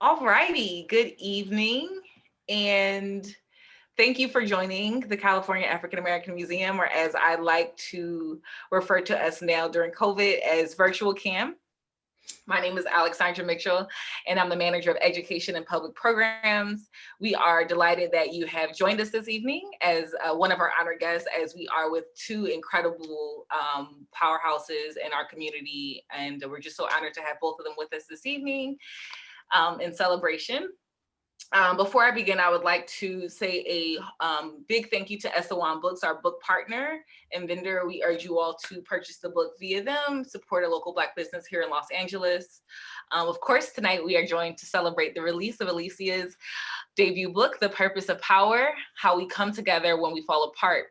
All righty, good evening, and thank you for joining the California African American Museum, or as I like to refer to us now during COVID as Virtual Cam. My name is Alexandra Mitchell, and I'm the manager of education and public programs. We are delighted that you have joined us this evening as one of our honored guests, as we are with two incredible powerhouses in our community. And we're just so honored to have both of them with us this evening in celebration. Before I begin, I would like to say a big thank you to Estewan Books, our book partner and vendor. We urge you all to purchase the book via them, support a local Black business here in Los Angeles. Of course, tonight we are joined to celebrate the release of Alicia's debut book, The Purpose of Power: How We Come Together When We Fall Apart.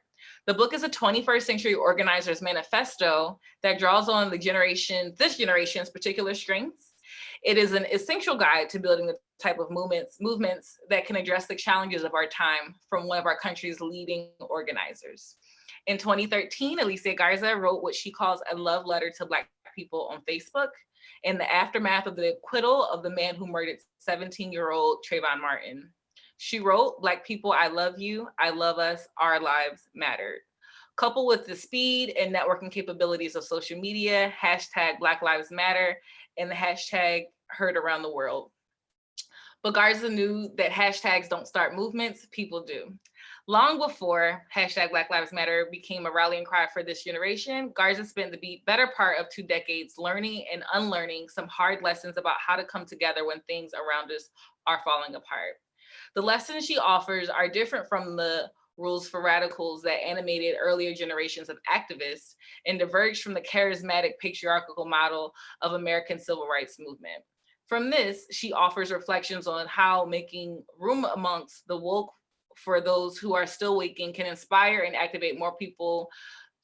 The book is a 21st century organizer's manifesto that draws on this generation's particular strengths. It is an essential guide to building the type of movements that can address the challenges of our time from one of our country's leading organizers. In 2013, Alicia Garza wrote what she calls a love letter to Black people on Facebook in the aftermath of the acquittal of the man who murdered 17-year-old Trayvon Martin. She wrote, "Black people, I love you, I love us, our lives mattered." Coupled with the speed and networking capabilities of social media, hashtag Black Lives Matter, and the hashtag heard around the world. But Garza knew that hashtags don't start movements, people do. Long before hashtag Black Lives Matter became a rallying cry for this generation, Garza spent the better part of 2 decades learning and unlearning some hard lessons about how to come together when things around us are falling apart. The lessons she offers are different from the rules for radicals that animated earlier generations of activists and diverged from the charismatic patriarchal model of American civil rights movement. From this, she offers reflections on how making room amongst the woke for those who are still waking can inspire and activate more people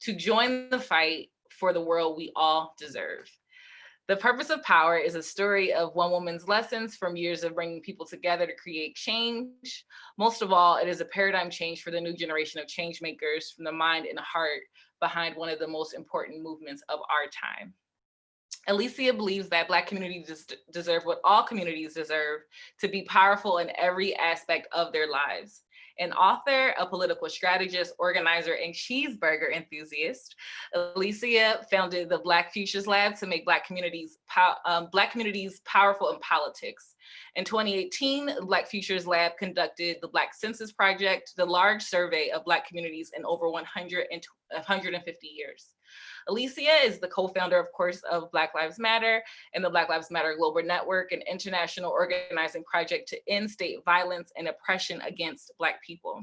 to join the fight for the world we all deserve. The Purpose of Power is a story of one woman's lessons from years of bringing people together to create change. Most of all, it is a paradigm change for the new generation of change makers from the mind and heart behind one of the most important movements of our time. Alicia believes that Black communities deserve what all communities deserve: to be powerful in every aspect of their lives. An author, a political strategist, organizer, and cheeseburger enthusiast, Alicia founded the Black Futures Lab to make Black communities powerful in politics. In 2018, the Black Futures Lab conducted the Black Census Project, the large survey of Black communities in over 150 years. Alicia is the co-founder, of course, of Black Lives Matter and the Black Lives Matter Global Network, an international organizing project to end state violence and oppression against Black people.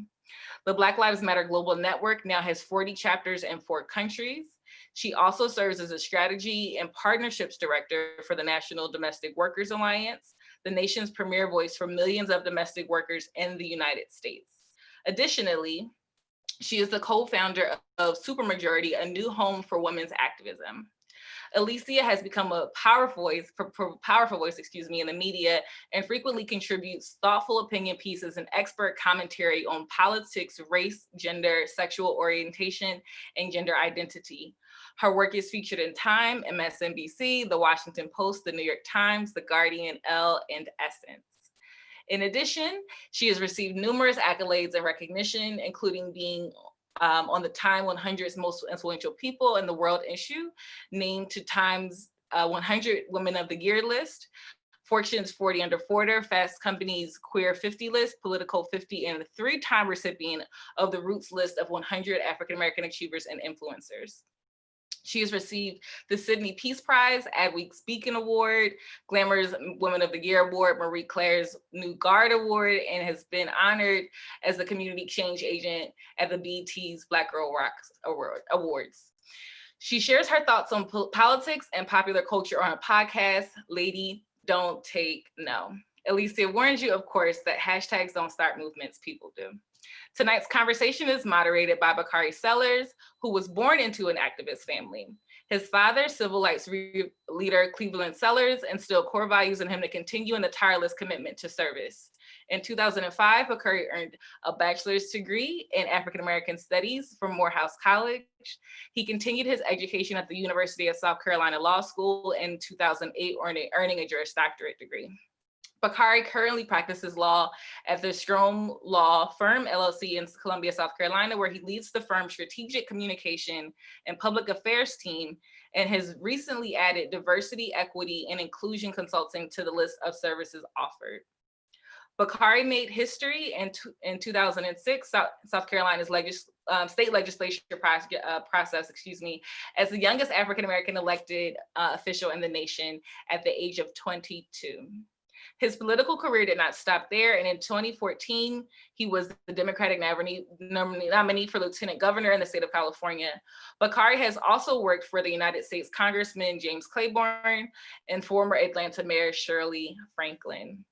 The Black Lives Matter Global Network now has 40 chapters in 4 countries. She also serves as a strategy and partnerships director for the National Domestic Workers Alliance, the nation's premier voice for millions of domestic workers in the United States. Additionally, she is the co-founder of Supermajority, a new home for women's activism. Alicia has become a powerful voice, in the media, and frequently contributes thoughtful opinion pieces and expert commentary on politics, race, gender, sexual orientation, and gender identity. Her work is featured in Time, MSNBC, The Washington Post, The New York Times, The Guardian, Elle, and Essence. In addition, she has received numerous accolades and recognition, including being on the Time 100's Most Influential People in the World issue, named to Time's 100 Women of the Year list, Fortune's 40 Under 40, Fast Company's Queer 50 list, Political 50, and a 3-time recipient of the Roots list of 100 African American achievers and influencers. She has received the Sydney Peace Prize, Adweek's Beacon Award, Glamour's Women of the Year Award, Marie Claire's New Guard Award, and has been honored as the community change agent at the BET's Black Girl Rocks Awards. She shares her thoughts on politics and popular culture on a podcast, Lady Don't Take No. Alicia warns you, of course, that hashtags don't start movements, people do. Tonight's conversation is moderated by Bakari Sellers, who was born into an activist family. His father, civil rights leader Cleveland Sellers, instilled core values in him to continue in the tireless commitment to service. In 2005, Bakari earned a bachelor's degree in African American Studies from Morehouse College. He continued his education at the University of South Carolina Law School in 2008, earning a Juris Doctorate degree. Bakari currently practices law at the Strom Law Firm, LLC, in Columbia, South Carolina, where he leads the firm's strategic communication and public affairs team, and has recently added diversity, equity, and inclusion consulting to the list of services offered. Bakari made history in 2006, South Carolina's state legislature process, as the youngest African-American elected official in the nation at the age of 22. His political career did not stop there, and in 2014, he was the Democratic nominee for lieutenant governor in the state of California. Bakari has also worked for the United States Congressman James Claiborne and former Atlanta Mayor Shirley Franklin.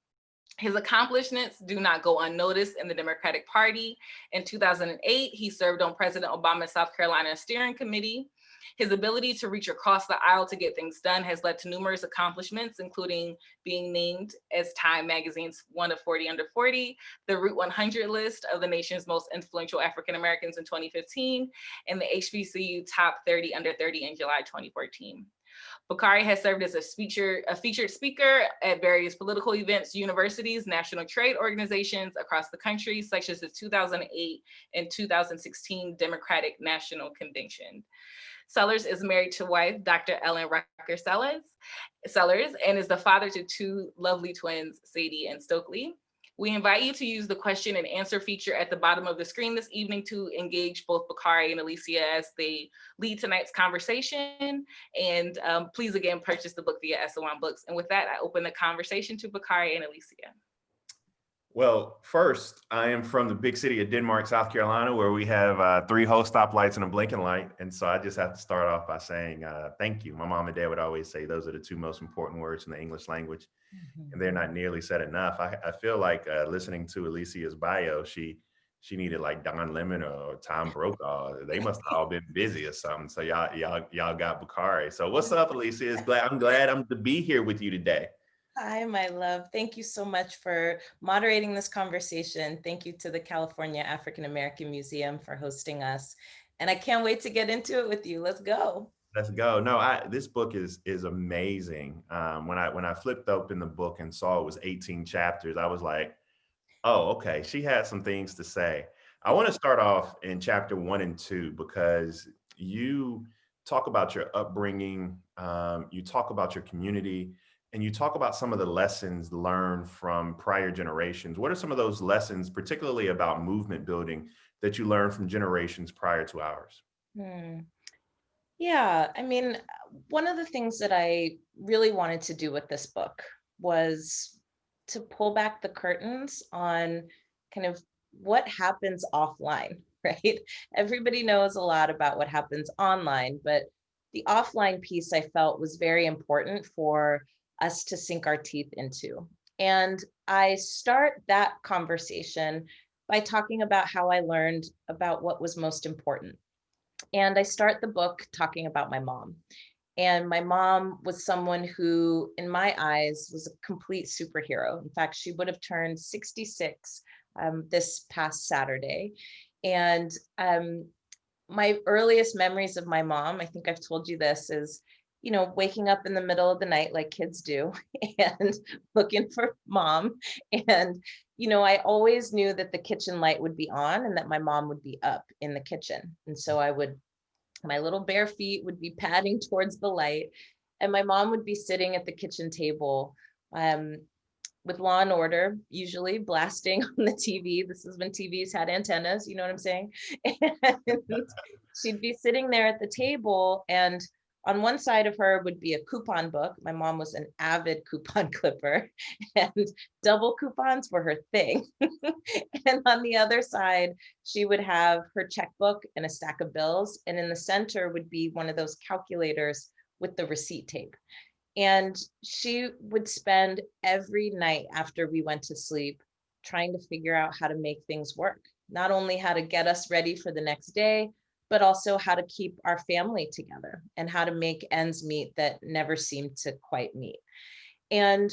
His accomplishments do not go unnoticed in the Democratic Party. In 2008, he served on President Obama's South Carolina Steering Committee. His ability to reach across the aisle to get things done has led to numerous accomplishments, including being named as Time Magazine's one of 40 under 40, the Root 100 list of the nation's most influential African Americans in 2015, and the HBCU Top 30 under 30 in July 2014. Bakari has served as a featured speaker at various political events, universities, national trade organizations across the country, such as the 2008 and 2016 Democratic National Convention. Sellers is married to wife, Dr. Ellen Rucker Sellers, and is the father to two lovely twins, Sadie and Stokely. We invite you to use the question and answer feature at the bottom of the screen this evening to engage both Bakari and Alicia as they lead tonight's conversation. And please again, purchase the book via SOM Books. And with that, I open the conversation to Bakari and Alicia. Well, first, I am from the big city of Denmark, South Carolina, where we have 3 whole stoplights and a blinking light. And so I just have to start off by saying thank you. My mom and dad would always say those are the 2 most important words in the English language. And they're not nearly said enough. I feel like listening to Alicia's bio, she needed like Don Lemon or Tom Brokaw. They must have all been busy or something. So y'all got Bakari. So what's up, Alicia? I'm glad I'm to be here with you today. Hi, my love. Thank you so much for moderating this conversation. Thank you to the California African American Museum for hosting us. And I can't wait to get into it with you. Let's go. Let's go. No, this book is amazing. When I flipped open the book and saw it was 18 chapters, I was like, oh, okay, she had some things to say. I want to start off in chapter 1 and 2 because you talk about your upbringing, you talk about your community, and you talk about some of the lessons learned from prior generations. What are some of those lessons, particularly about movement building, that you learned from generations prior to ours? Yeah, I mean, one of the things that I really wanted to do with this book was to pull back the curtains on kind of what happens offline, right? Everybody knows a lot about what happens online, but the offline piece I felt was very important for us to sink our teeth into. And I start that conversation by talking about how I learned about what was most important. And I start the book talking about my mom. And my mom was someone who, in my eyes, was a complete superhero. In fact, she would have turned 66 this past Saturday. And my earliest memories of my mom, I think I've told you this, is waking up in the middle of the night like kids do and looking for mom. And, I always knew that the kitchen light would be on and that my mom would be up in the kitchen. And so my little bare feet would be padding towards the light, and my mom would be sitting at the kitchen table with Law and Order, usually blasting on the TV. This is when TVs had antennas, you know what I'm saying? And she'd be sitting there at the table, and on one side of her would be a coupon book. My mom was an avid coupon clipper, and double coupons were her thing. And on the other side, she would have her checkbook and a stack of bills. And in the center would be one of those calculators with the receipt tape. And she would spend every night after we went to sleep trying to figure out how to make things work. Not only how to get us ready for the next day, but also how to keep our family together and how to make ends meet that never seemed to quite meet. And,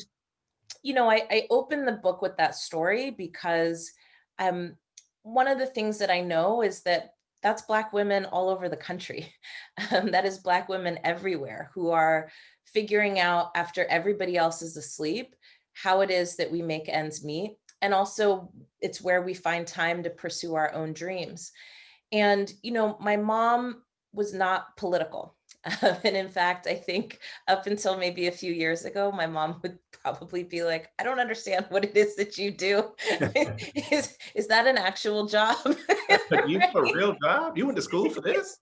I opened the book with that story because one of the things that I know is that that's Black women all over the country. That is Black women everywhere who are figuring out, after everybody else is asleep, how it is that we make ends meet. And also it's where we find time to pursue our own dreams. And, my mom was not political. And in fact, I think up until maybe a few years ago, my mom would probably be like, I don't understand what it is that you do. Is that an actual job? You have a real job? You went to school for this?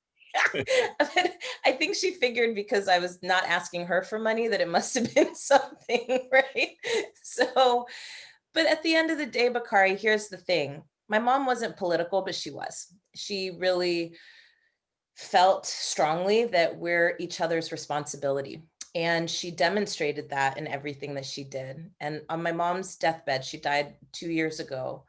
I think she figured because I was not asking her for money that it must have been something, right? So, but at the end of the day, Bakari, here's the thing. My mom wasn't political, but she was. She really felt strongly that we're each other's responsibility. And she demonstrated that in everything that she did. And on my mom's deathbed, she died 2 years ago,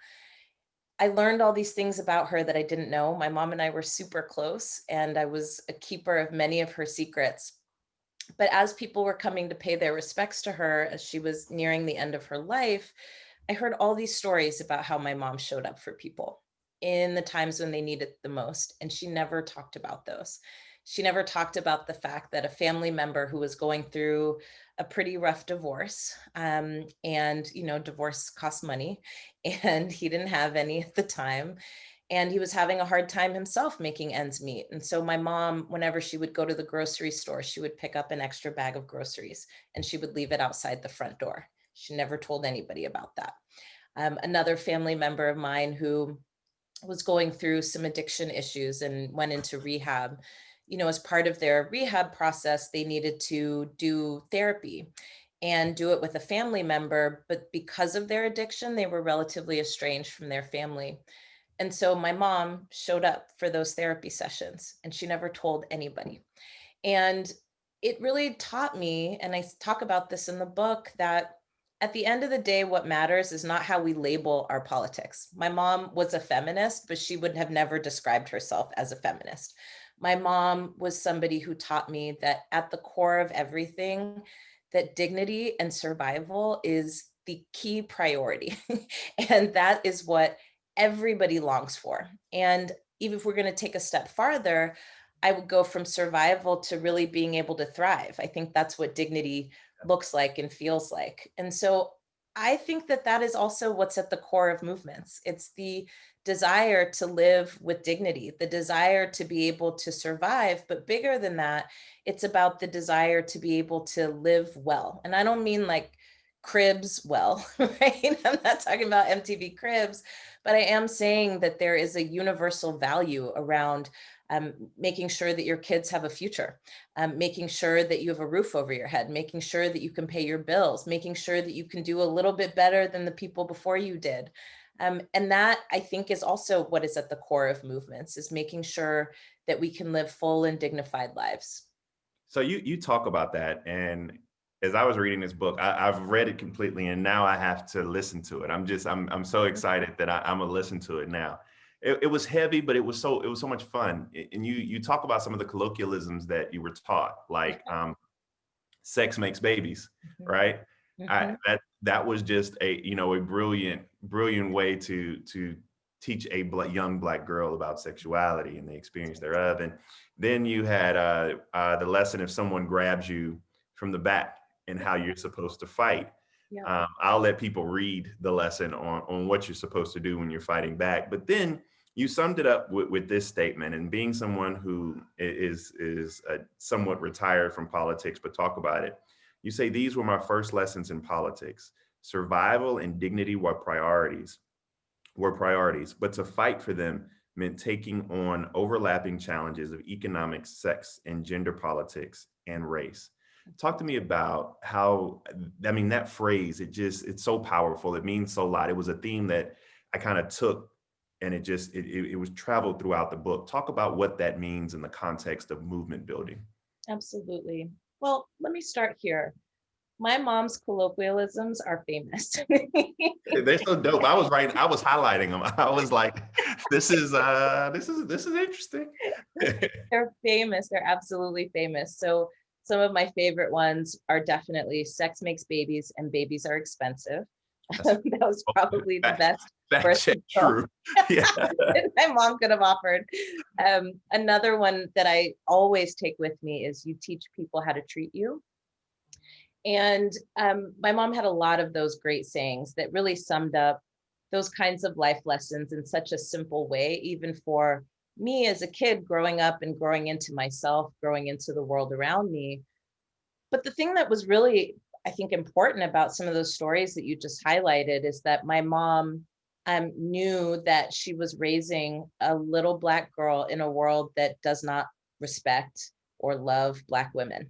I learned all these things about her that I didn't know. My mom and I were super close, and I was a keeper of many of her secrets. But as people were coming to pay their respects to her as she was nearing the end of her life, I heard all these stories about how my mom showed up for people in the times when they needed it the most. And she never talked about those. She never talked about the fact that a family member who was going through a pretty rough divorce, and divorce costs money, and he didn't have any at the time, and he was having a hard time himself making ends meet. And so my mom, whenever she would go to the grocery store, she would pick up an extra bag of groceries and she would leave it outside the front door. She never told anybody about that. Another family member of mine who was going through some addiction issues and went into rehab, as part of their rehab process, they needed to do therapy and do it with a family member. But because of their addiction, they were relatively estranged from their family. And so my mom showed up for those therapy sessions and she never told anybody. And it really taught me, and I talk about this in the book, that at the end of the day, what matters is not how we label our politics. My mom was a feminist, but she would have never described herself as a feminist. My mom was somebody who taught me that at the core of everything, that dignity and survival is the key priority. And that is what everybody longs for. And even if we're going to take a step farther, I would go from survival to really being able to thrive. I think that's what dignity looks like and feels like. And so I think that that is also what's at the core of movements. It's the desire to live with dignity, the desire to be able to survive, but bigger than that, it's about the desire to be able to live well. And I don't mean like Cribs well, right? I'm not talking about MTV Cribs, but I am saying that there is a universal value around making sure that your kids have a future, making sure that you have a roof over your head, making sure that you can pay your bills, making sure that you can do a little bit better than the people before you did. And that, I think, is also what is at the core of movements, is making sure that we can live full and dignified lives. So you talk about that, and as I was reading this book, I've read it completely, and now I have to listen to it. I'm so excited that I'm gonna listen to it now. It was heavy, but it was so much fun. And you talk about some of the colloquialisms that you were taught, like sex makes babies, right? Mhm. That was just a brilliant way to teach a young Black girl about sexuality and the experience thereof. And then you had the lesson, if someone grabs you from the back, and how you're supposed to fight. Yeah. I'll let people read the lesson on what you're supposed to do when you're fighting back. But then you summed it up with this statement, and being someone who is somewhat retired from politics, but talk about it. You say, these were my first lessons in politics. Survival and dignity were priorities, but to fight for them meant taking on overlapping challenges of economics, sex, and gender politics and race. Talk to me about how, I mean, that phrase, it's so powerful. It means so a lot. It was a theme that I kind of took, and it was traveled throughout the book. Talk about what that means in the context of movement building. Absolutely. Well, let me start here. My mom's colloquialisms are famous. They're so dope. I was highlighting them. I was like, this is interesting. They're famous. They're absolutely famous. So some of my favorite ones are definitely sex makes babies and babies are expensive. That was probably the best Fact check, true. Yeah. my mom could have offered. Another one that I always take with me is you teach people how to treat you. And my mom had a lot of those great sayings that really summed up those kinds of life lessons in such a simple way, even for me as a kid growing up and growing into myself, growing into the world around me. But the thing that was really, I think, important about some of those stories that you just highlighted is that my mom knew that she was raising a little Black girl in a world that does not respect or love Black women.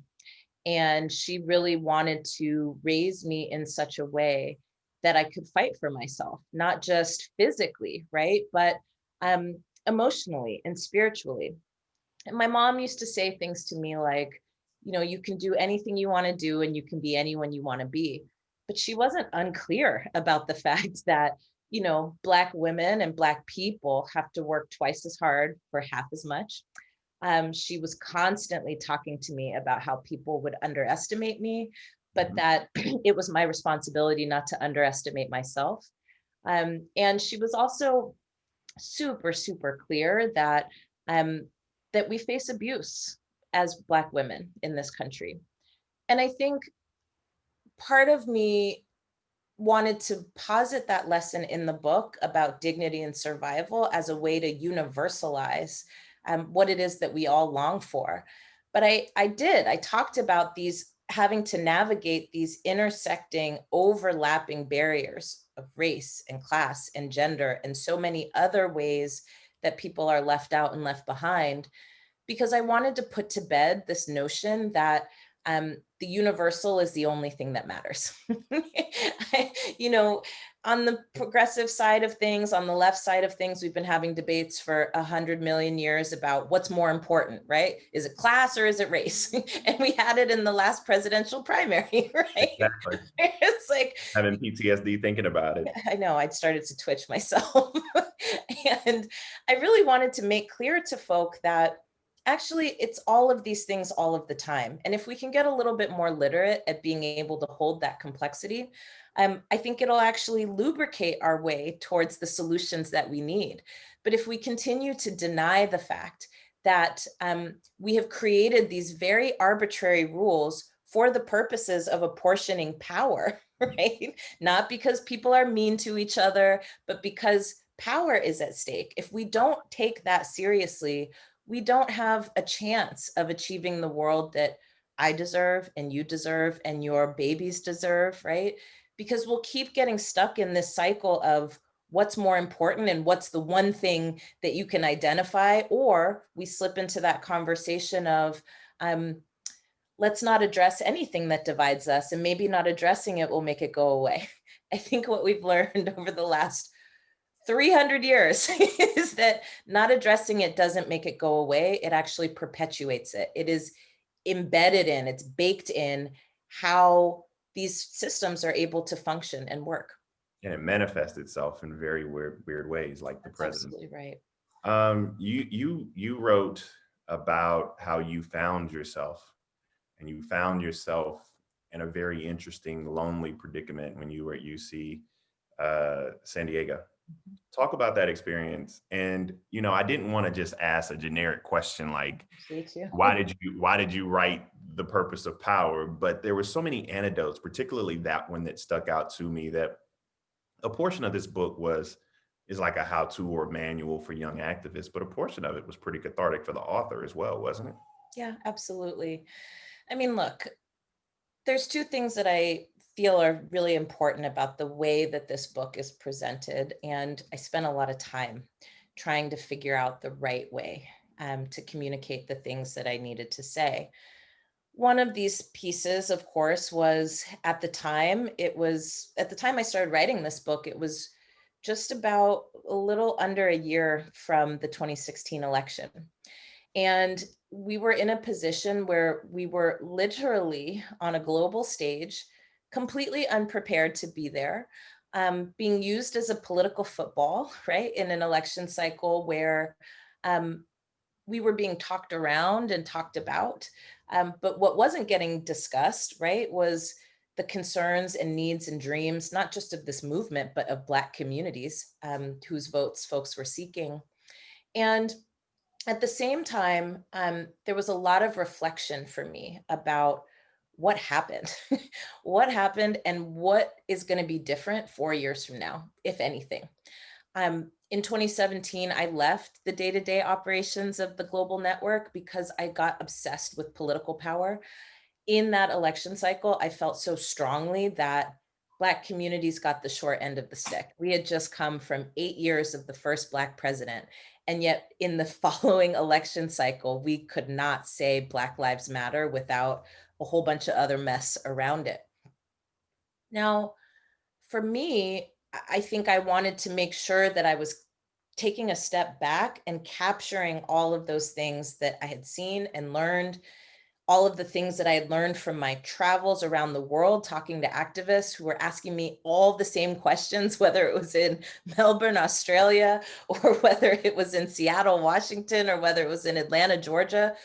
And she really wanted to raise me in such a way that I could fight for myself, not just physically, right? But emotionally and spiritually. And my mom used to say things to me like, you know, you can do anything you want to do and you can be anyone you want to be. But she wasn't unclear about the fact that, you know, Black women and Black people have to work twice as hard for half as much. She was constantly talking to me about how people would underestimate me, but Mhm. that it was my responsibility not to underestimate myself. And she was also super, super clear um, that we face abuse as Black women in this country. And I think part of me wanted to posit that lesson in the book about dignity and survival as a way to universalize what it is that we all long for. But I talked about these having to navigate these intersecting, overlapping barriers of race and class and gender and so many other ways that people are left out and left behind, because I wanted to put to bed this notion that the universal is the only thing that matters. You know, on the progressive side of things, on the left side of things, we've been having debates for 100 million years about what's more important, right? Is it class or is it race? And we had it in the last presidential primary, right? Exactly. It's like, Having PTSD thinking about it. I know I'd started to twitch myself. And I really wanted to make clear to folk that actually it's all of these things all of the time. And if we can get a little bit more literate at being able to hold that complexity, I think it'll actually lubricate our way towards the solutions that we need. But if we continue to deny the fact that we have created these very arbitrary rules for the purposes of apportioning power, right? Not because people are mean to each other, but because power is at stake. If we don't take that seriously, we don't have a chance of achieving the world that I deserve and you deserve and your babies deserve, right? Because we'll keep getting stuck in this cycle of what's more important and what's the one thing that you can identify, or we slip into that conversation of, let's not address anything that divides us, and maybe not addressing it will make it go away. I think what we've learned over the last 300 years is that not addressing it doesn't make it go away. It actually perpetuates it. It is embedded in, it's baked in how these systems are able to function and work. And it manifests itself in very weird ways, like the That's president. absolutely right. You wrote about how you found yourself, and you found yourself in a very interesting, lonely predicament when you were at UC San Diego. Talk about that experience. And I didn't want to just ask a generic question like, Me too. why did you write The Purpose of Power? But there were so many anecdotes, particularly that one that stuck out to me, that a portion of this book is like a how-to or manual for young activists, but a portion of it was pretty cathartic for the author as well, wasn't it? Yeah, absolutely. I mean, look, there's two things that I feel are really important about the way that this book is presented. And I spent a lot of time trying to figure out the right way to communicate the things that I needed to say. One of these pieces, of course, was at the time, at the time I started writing this book, it was just about a little under a year from the 2016 election. And we were in a position where we were literally on a global stage, completely unprepared to be there, being used as a political football, right? In an election cycle where um, we were being talked around and talked about. But what wasn't getting discussed, right, was the concerns and needs and dreams, not just of this movement, but of Black communities whose votes folks were seeking. And at the same time, there was a lot of reflection for me about what happened? What happened and what is going to be different 4 years from now, if anything? In 2017, I left the day-to-day operations of the global network because I got obsessed with political power. In that election cycle, I felt so strongly that Black communities got the short end of the stick. We had just come from 8 years of the first Black president. And yet in the following election cycle, we could not say Black Lives Matter without a whole bunch of other mess around it. Now, for me, I think I wanted to make sure that I was taking a step back and capturing all of those things that I had seen and learned, all of the things that I had learned from my travels around the world, talking to activists who were asking me all the same questions, whether it was in Melbourne, Australia, or whether it was in Seattle, Washington, or whether it was in Atlanta, Georgia.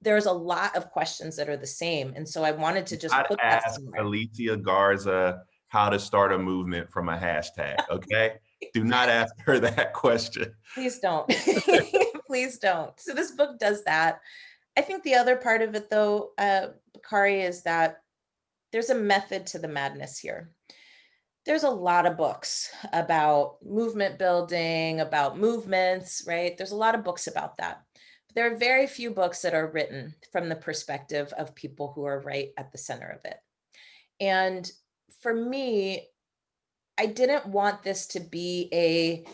There's a lot of questions that are the same. And so I wanted to just I'd put that ask somewhere. Alicia Garza how to start a movement from a hashtag, okay? Do not ask her that question. Please don't. Please don't. So this book does that. I think the other part of it, though, Bakari, is that there's a method to the madness here. There's a lot of books about movement building, about movements, right? There's a lot of books about that. But there are very few books that are written from the perspective of people who are right at the center of it. And for me, I didn't want this to be a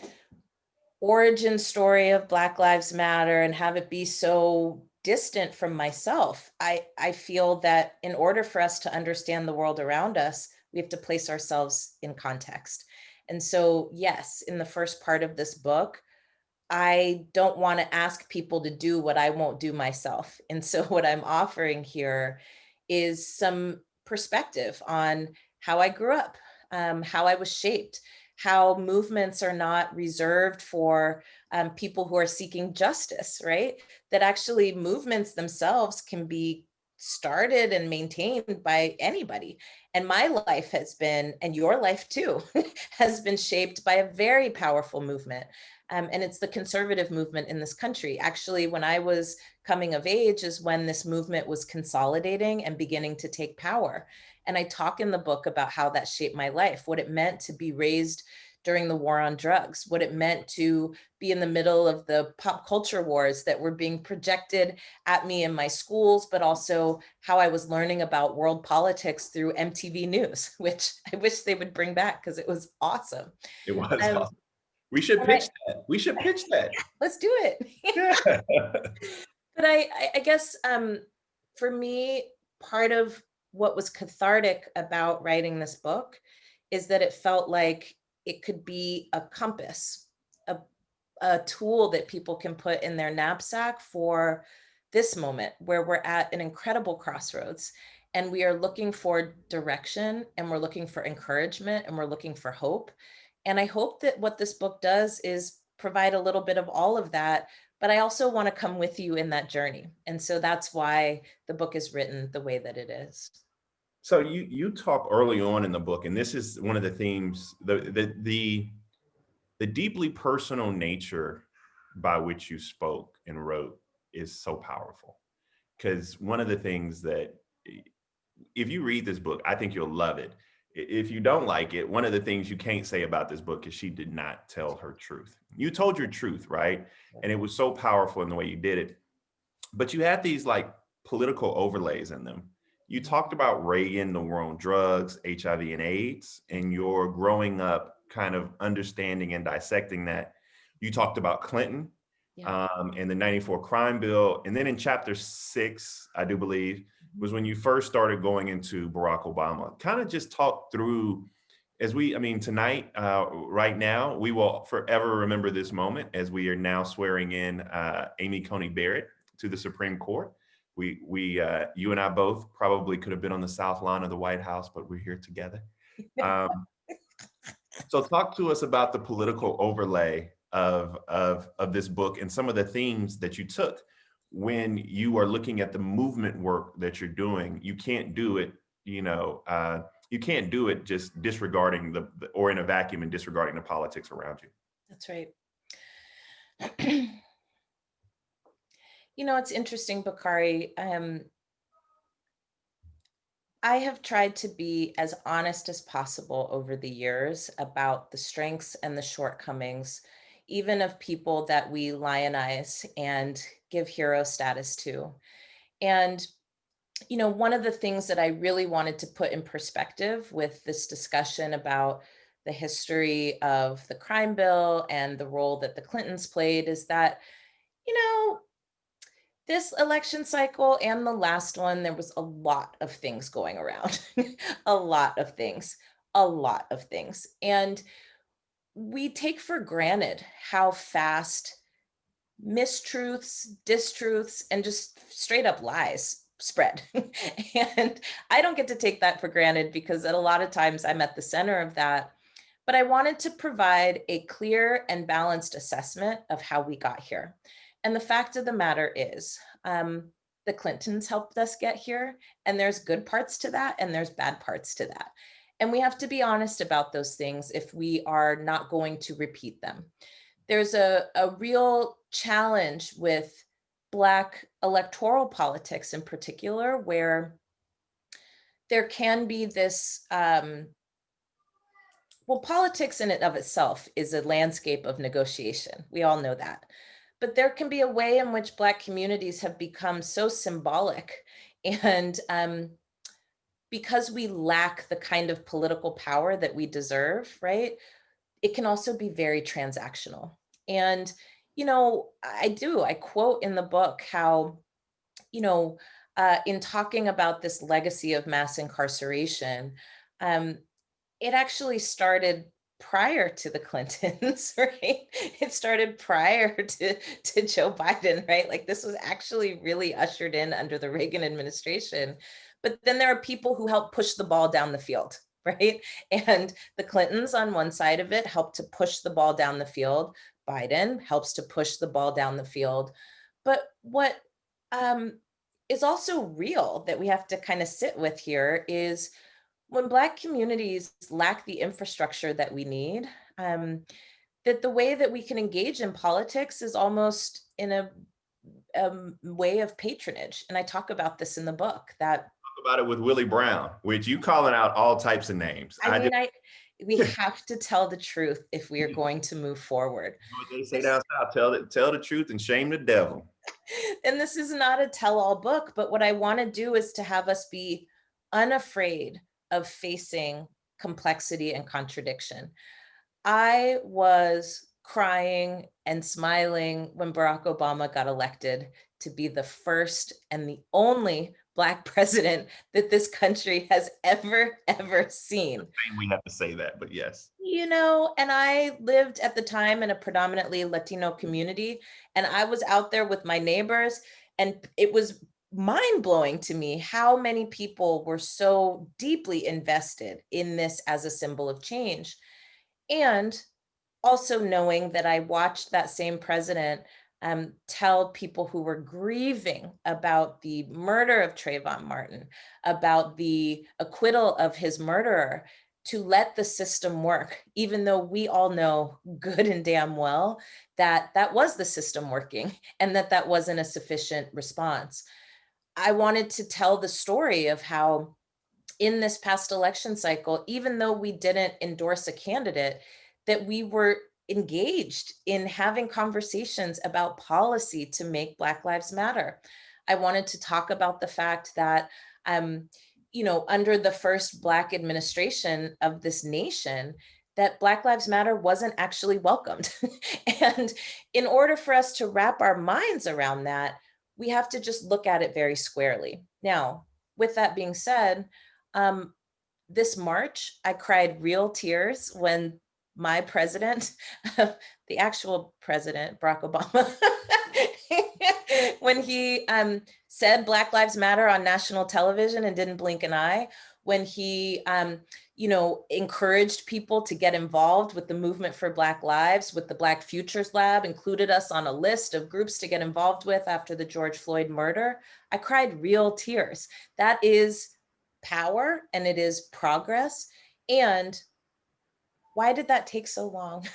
origin story of Black Lives Matter and have it be so distant from myself. I feel that in order for us to understand the world around us, we have to place ourselves in context. And so, yes, in the first part of this book, I don't want to ask people to do what I won't do myself. And so, what I'm offering here is some perspective on how I grew up, how I was shaped, how movements are not reserved for people who are seeking justice, right? That actually movements themselves can be started and maintained by anybody. And my life has been, and your life too, has been shaped by a very powerful movement. And it's the conservative movement in this country. Actually, when I was coming of age is when this movement was consolidating and beginning to take power. And I talk in the book about how that shaped my life, what it meant to be raised during the war on drugs, what it meant to be in the middle of the pop culture wars that were being projected at me in my schools, but also how I was learning about world politics through MTV News, which I wish they would bring back because it was awesome. It was Um, awesome. We should pitch that. We should pitch that. Let's do it. Yeah. But I guess for me, part of what was cathartic about writing this book is that it felt like it could be a compass, a, a tool that people can put in their knapsack for this moment where we're at an incredible crossroads and we are looking for direction and we're looking for encouragement and we're looking for hope. And I hope that what this book does is provide a little bit of all of that, but I also want to come with you in that journey. And so that's why the book is written the way that it is. So you talk early on in the book, and this is one of the themes, the deeply personal nature by which you spoke and wrote is so powerful. Because one of the things that, if you read this book, I think you'll love it. If you don't like it, one of the things you can't say about this book is she did not tell her truth. You told your truth, right? And it was so powerful in the way you did it. But you had these like political overlays in them. You talked about Reagan, the war on drugs, HIV, and AIDS, and your growing up kind of understanding and dissecting that. You talked about Clinton, Yeah. and the 94 crime bill. And then in chapter 6, I do believe, was when you first started going into Barack Obama. Kind of just talk through, tonight, right now, we will forever remember this moment as we are now swearing in Amy Coney Barrett to the Supreme Court. You and I both probably could have been on the South Lawn of the White House, but we're here together. So talk to us about the political overlay of this book and some of the themes that you took when you are looking at the movement work that you're doing. You can't do it, you can't do it just disregarding or in a vacuum and disregarding the politics around you. That's right. It's interesting, Bakari. I have tried to be as honest as possible over the years about the strengths and the shortcomings, even of people that we lionize and give hero status to. And, one of the things that I really wanted to put in perspective with this discussion about the history of the crime bill and the role that the Clintons played is that, you know, this election cycle and the last one, there was a lot of things going around, a lot of things, a lot of things. And we take for granted how fast mistruths, distruths, and just straight up lies spread. And I don't get to take that for granted because at a lot of times I'm at the center of that. But I wanted to provide a clear and balanced assessment of how we got here. And the fact of the matter is, the Clintons helped us get here, and there's good parts to that, and there's bad parts to that. And we have to be honest about those things if we are not going to repeat them. There's a real challenge with Black electoral politics in particular, where there can be this well, politics in and of itself is a landscape of negotiation. We all know that. But there can be a way in which Black communities have become so symbolic. And because we lack the kind of political power that we deserve, right? It can also be very transactional. And, I quote in the book how, in talking about this legacy of mass incarceration, um, it actually started prior to the Clintons, right? It started prior to Joe Biden, right? Like this was actually really ushered in under the Reagan administration. But then there are people who helped push the ball down the field, right? And the Clintons on one side of it helped to push the ball down the field. Biden helps to push the ball down the field. But what is also real that we have to kind of sit with here is when Black communities lack the infrastructure that we need, that the way that we can engage in politics is almost in a way of patronage. And I talk about this in the book that About it with Willie Brown, which you calling out all types of names. we have to tell the truth if we are going to move forward. What they say down south, tell the truth and shame the devil. And this is not a tell-all book, but what I want to do is to have us be unafraid of facing complexity and contradiction. I was crying and smiling when Barack Obama got elected to be the first and the only Black president that this country has ever seen. We have to say that, but yes. And I lived at the time in a predominantly Latino community, and I was out there with my neighbors, and it was mind-blowing to me how many people were so deeply invested in this as a symbol of change. And also knowing that I watched that same president tell people who were grieving about the murder of Trayvon Martin, about the acquittal of his murderer, to let the system work, even though we all know good and damn well that that was the system working and that that wasn't a sufficient response. I wanted to tell the story of how in this past election cycle, even though we didn't endorse a candidate, that we were engaged in having conversations about policy to make Black Lives Matter. I wanted to talk about the fact that, under the first Black administration of this nation, that Black Lives Matter wasn't actually welcomed. And in order for us to wrap our minds around that, we have to just look at it very squarely. Now, with that being said, this March, I cried real tears when my president, the actual president, Barack Obama, when he said Black Lives Matter on national television and didn't blink an eye, when he, encouraged people to get involved with the movement for Black Lives, with the Black Futures Lab, included us on a list of groups to get involved with after the George Floyd murder. I cried real tears. That is power and it is progress. And why did that take so long?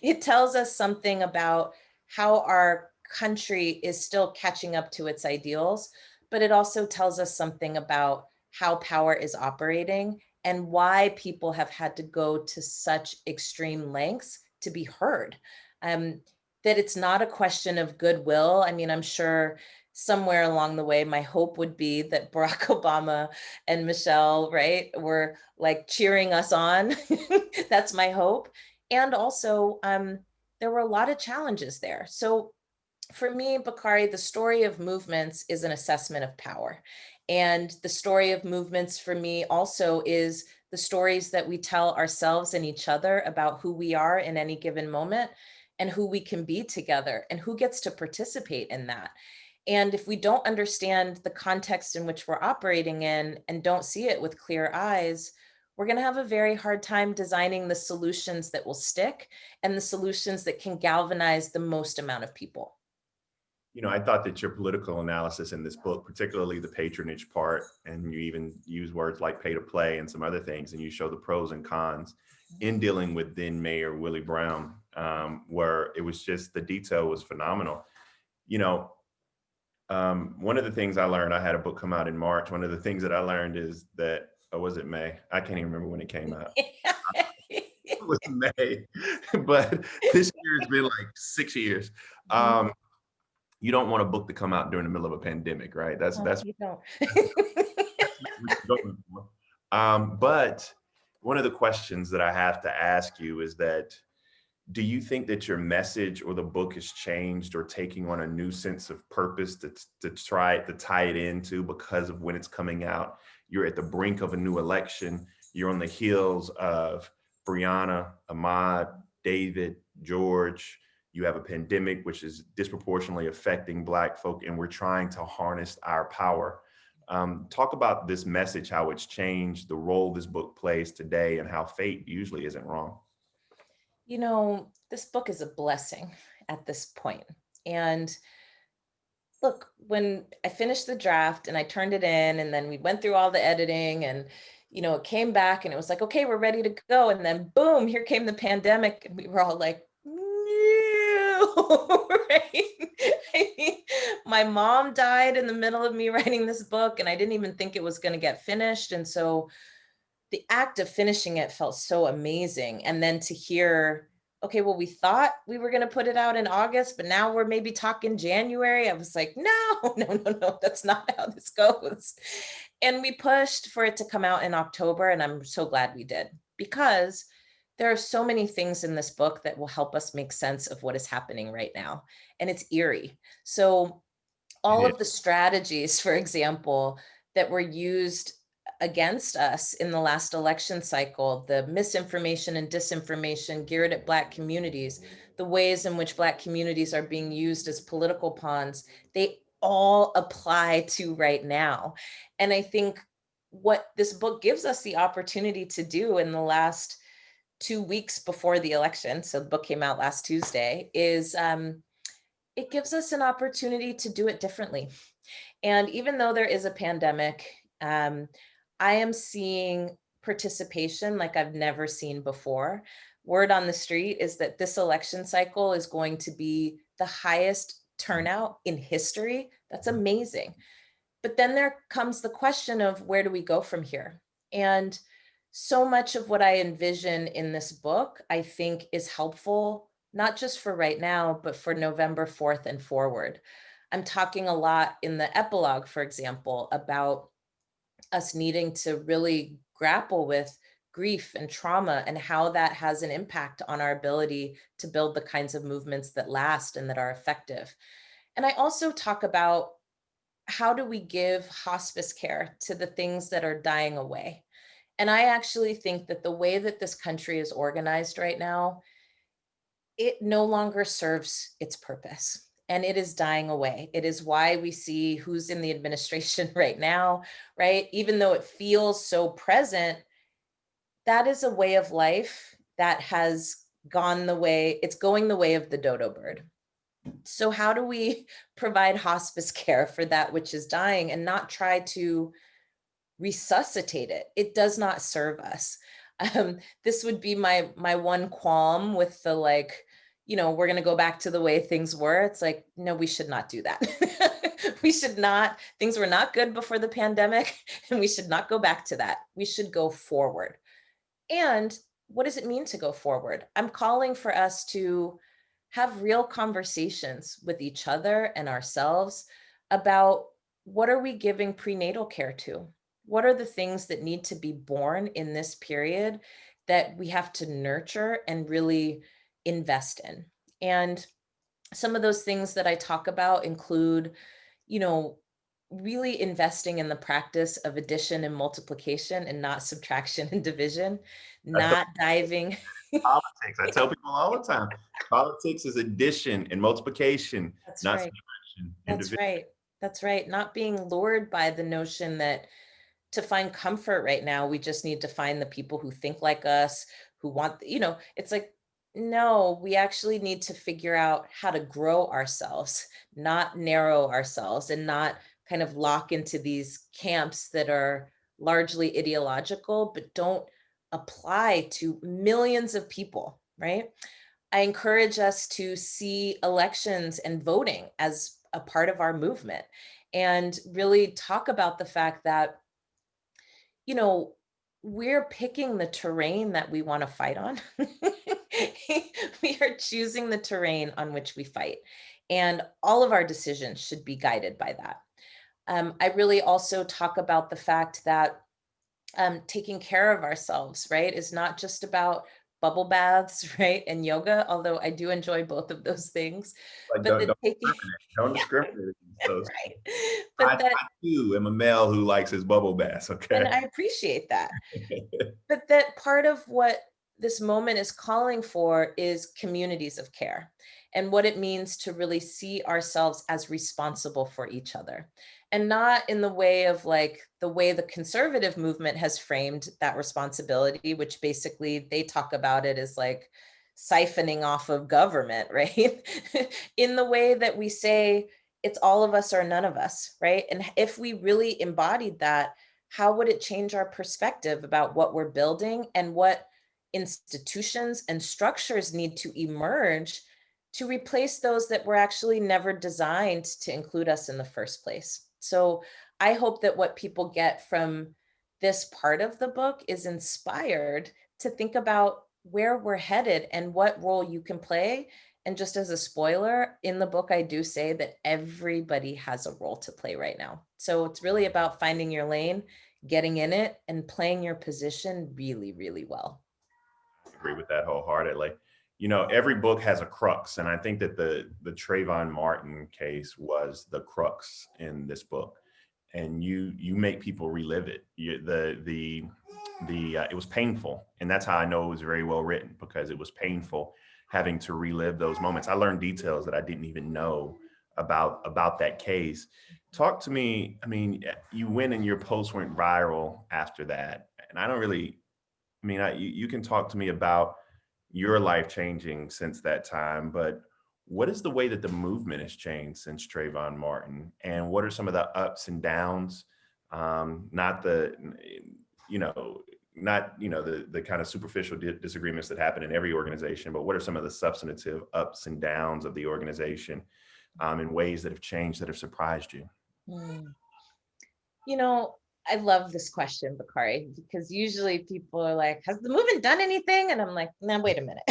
It tells us something about how our country is still catching up to its ideals, but it also tells us something about how power is operating and why people have had to go to such extreme lengths to be heard. That it's not a question of goodwill. I mean, I'm sure somewhere along the way, my hope would be that Barack Obama and Michelle, right, were like cheering us on. That's my hope. And also, there were a lot of challenges there. So for me, Bakari, the story of movements is an assessment of power. And the story of movements for me also is the stories that we tell ourselves and each other about who we are in any given moment and who we can be together and who gets to participate in that. And if we don't understand the context in which we're operating in and don't see it with clear eyes, we're going to have a very hard time designing the solutions that will stick and the solutions that can galvanize the most amount of people. I thought that your political analysis in this book, particularly the patronage part, and you even use words like pay to play and some other things, and you show the pros and cons in dealing with then Mayor Willie Brown, where it was just the detail was phenomenal. One of the things I learned, I had a book come out in March. One of the things that I learned is that, or was it May? I can't even remember when it came out. It was May, but this year has been like 6 years. You don't want a book to come out during the middle of a pandemic, right? That's You don't. But one of the questions that I have to ask you is that, do you think that your message or the book has changed or taking on a new sense of purpose to try to tie it into, because of when it's coming out? You're at the brink of a new election. You're on the heels of Breonna, Ahmaud, David, George. You have a pandemic which is disproportionately affecting Black folk, and we're trying to harness our power. Talk about this message, how it's changed, the role this book plays today, and how fate usually isn't wrong. This book is a blessing at this point. And look, when I finished the draft and I turned it in, and then we went through all the editing, and it came back and it was like, okay, we're ready to go. And then boom, here came the pandemic, and we were all like, no, right? I mean, my mom died in the middle of me writing this book, and I didn't even think it was going to get finished. And so the act of finishing it felt so amazing. And then to hear, okay, well, we thought we were going to put it out in August, but now we're maybe talking January. I was like, no, that's not how this goes. And we pushed for it to come out in October. And I'm so glad we did, because there are so many things in this book that will help us make sense of what is happening right now. And it's eerie. So all of the strategies, for example, that were used against us in the last election cycle, the misinformation and disinformation geared at Black communities, the ways in which Black communities are being used as political pawns, they all apply to right now. And I think what this book gives us the opportunity to do in the last 2 weeks before the election, so the book came out last Tuesday, is it gives us an opportunity to do it differently. And even though there is a pandemic, I am seeing participation like I've never seen before. Word on the street is that this election cycle is going to be the highest turnout in history. That's amazing. But then there comes the question of, where do we go from here? And so much of what I envision in this book, I think, is helpful, not just for right now, but for November 4th and forward. I'm talking a lot in the epilogue, for example, about us needing to really grapple with grief and trauma and how that has an impact on our ability to build the kinds of movements that last and that are effective. And I also talk about, how do we give hospice care to the things that are dying away? And I actually think that the way that this country is organized right now, it no longer serves its purpose, and it is dying away. It is why we see who's in the administration right now, right? Even though it feels so present, that is a way of life that has gone the way, it's going the way of the dodo bird. So how do we provide hospice care for that which is dying and not try to resuscitate it? It does not serve us. This would be my one qualm with the, like, we're going to go back to the way things were. It's like, no, we should not do that. Things were not good before the pandemic, and we should not go back to that. We should go forward. And what does it mean to go forward? I'm calling for us to have real conversations with each other and ourselves about, what are we giving prenatal care to? What are the things that need to be born in this period that we have to nurture and really invest in? And some of those things that I talk about include, you know, really investing in the practice of addition and multiplication and not subtraction and division, I tell not diving. politics. I tell people all the time, politics is addition and multiplication, That's not right. subtraction and That's division. right. That's right. Not being lured by the notion that to find comfort right now, we just need to find the people who think like us, who want, it's like, no, we actually need to figure out how to grow ourselves, not narrow ourselves, and not kind of lock into these camps that are largely ideological, but don't apply to millions of people, right? I encourage us to see elections and voting as a part of our movement, and really talk about the fact that, you know, we're picking the terrain that we want to fight on. We are choosing the terrain on which we fight. And all of our decisions should be guided by that. I really also talk about the fact that taking care of ourselves, right, is not just about bubble baths, right, and yoga, although I do enjoy both of those things, Like, but the don't taking, discriminate. Don't yeah, discriminate against those. right, I, but that, I too am a male who likes his bubble baths. and Okay. I appreciate that. But that part of what this moment is calling for is communities of care, and what it means to really see ourselves as responsible for each other, and not in the way of like the way the conservative movement has framed that responsibility, which basically they talk about it as like siphoning off of government, right? In the way that we say it's all of us or none of us, right? And if we really embodied that, how would it change our perspective about what we're building and what institutions and structures need to emerge to replace those that were actually never designed to include us in the first place? So I hope that what people get from this part of the book is inspired to think about where we're headed and what role you can play. And just as a spoiler, in the book, I do say that everybody has a role to play right now. So it's really about finding your lane, getting in it, and playing your position really, really well. Agree with that wholeheartedly. You know, every book has a crux, and I think that the Trayvon Martin case was the crux in this book. And you make people relive it. It was painful, and that's how I know it was very well written, because it was painful having to relive those moments. I learned details that I didn't even know about that case. Talk to me. I mean, you went and your post went viral after that, and I don't really. I mean, you can talk to me about your life changing since that time, but what is the way that the movement has changed since Trayvon Martin, and what are some of the ups and downs? Not the, you know, not the kind of superficial disagreements that happen in every organization, but what are some of the substantive ups and downs of the organization, in ways that have changed, that have surprised you? Hmm. You know, I love this question, Bakari, because usually people are like, has the movement done anything? And I'm like, nah, wait a minute.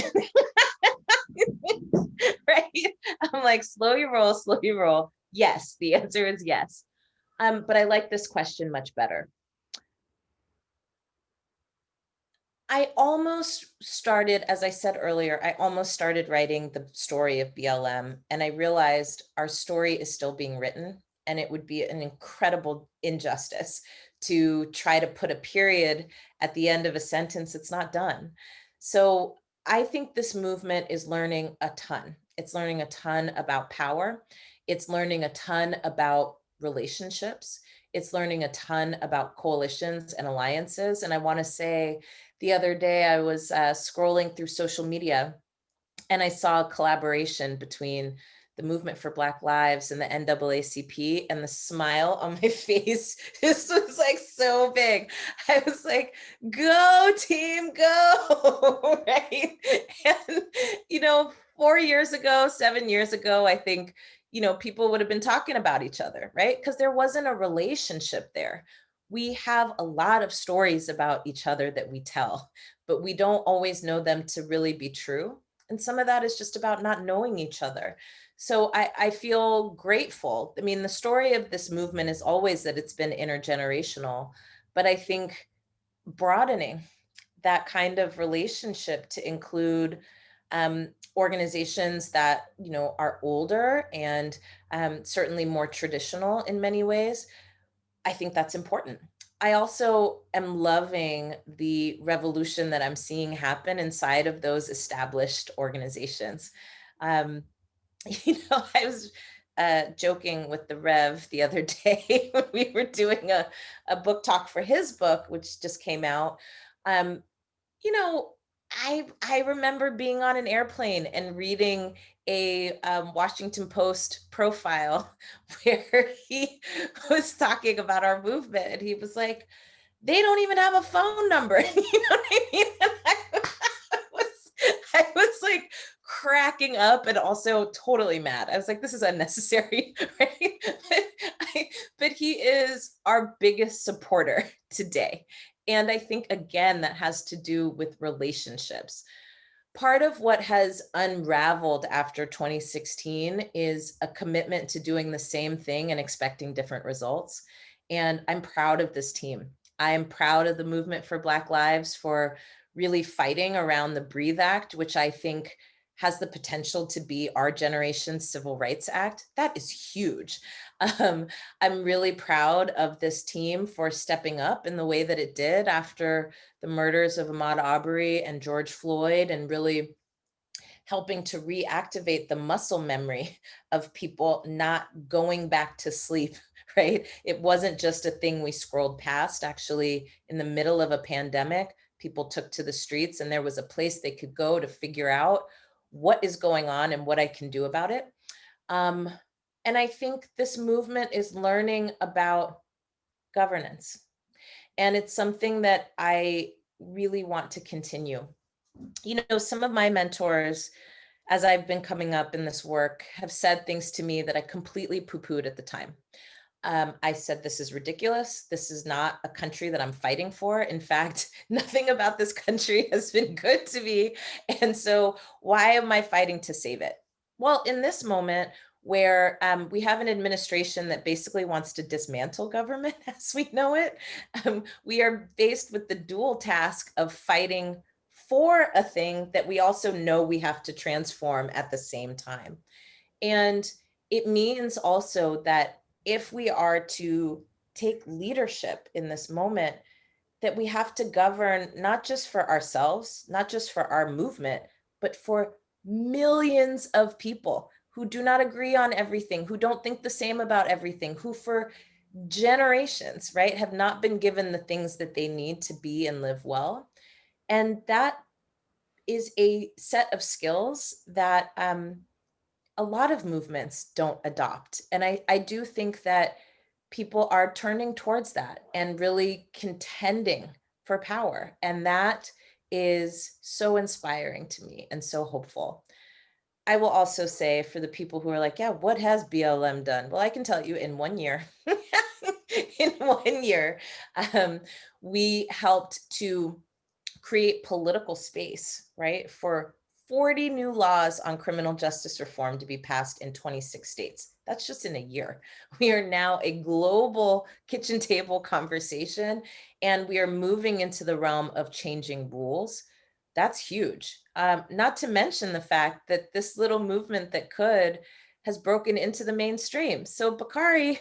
Right? I'm like, slow your roll, slow your roll. Yes, the answer is yes. But I like this question much better. I almost started, as I said earlier, I almost started writing the story of BLM, and I realized our story is still being written, and it would be an incredible injustice to try to put a period at the end of a sentence that's not done. So I think this movement is learning a ton. It's learning a ton about power. It's learning a ton about relationships. It's learning a ton about coalitions and alliances. And I want to say, the other day I was scrolling through social media, and I saw a collaboration between the Movement for Black Lives and the NAACP, and the smile on my face just was like so big. I was like, go team, go, right? And, 4 years ago, 7 years ago, I think, people would have been talking about each other, right? Because there wasn't a relationship there. We have a lot of stories about each other that we tell, but we don't always know them to really be true. And some of that is just about not knowing each other. So I feel grateful. I mean, the story of this movement is always that it's been intergenerational, but I think broadening that kind of relationship to include organizations that are older and certainly more traditional in many ways, I think that's important. I also am loving the revolution that I'm seeing happen inside of those established organizations. um, I was joking with the Rev the other day when we were doing a book talk for his book, which just came out. um, you know, I remember being on an airplane and reading a Washington Post profile where he was talking about our movement, and he was like, "They don't even have a phone number." You know what I mean? And I was like cracking up and also totally mad. I was like, "This is unnecessary," right? But he is our biggest supporter today. And I think, again, that has to do with relationships. Part of what has unraveled after 2016 is a commitment to doing the same thing and expecting different results. And I'm proud of this team. I am proud of the Movement for Black Lives for really fighting around the Breathe Act, which I think has the potential to be our generation's Civil Rights Act. That is huge. Um, I'm really proud of this team for stepping up in the way that it did after the murders of Ahmaud Arbery and George Floyd, and really helping to reactivate the muscle memory of people not going back to sleep, right? It wasn't just a thing we scrolled past. Actually, in the middle of a pandemic, people took to the streets, and there was a place they could go to figure out what is going on and what I can do about it. Um, and I think this movement is learning about governance. And it's something that I really want to continue. Some of my mentors, as I've been coming up in this work, have said things to me that I completely poo-pooed at the time. I said, "This is ridiculous. This is not a country that I'm fighting for. In fact, nothing about this country has been good to me. And so why am I fighting to save it?" Well, in this moment where we have an administration that basically wants to dismantle government as we know it, we are faced with the dual task of fighting for a thing that we also know we have to transform at the same time. And it means also that if we are to take leadership in this moment, that we have to govern not just for ourselves, not just for our movement, but for millions of people who do not agree on everything, who don't think the same about everything, who for generations, right, have not been given the things that they need to be and live well. And that is a set of skills that a lot of movements don't adopt. And I do think that people are turning towards that and really contending for power. And that is so inspiring to me and so hopeful. I will also say, for the people who are like, "Yeah, what has BLM done?" Well, I can tell you, in 1 year, in 1 year, um, we helped to create political space, right, for 40 new laws on criminal justice reform to be passed in 26 states. That's just in a year. We are now a global kitchen table conversation, and we are moving into the realm of changing rules. That's huge. Not to mention the fact that this little movement that could has broken into the mainstream. So Bakari,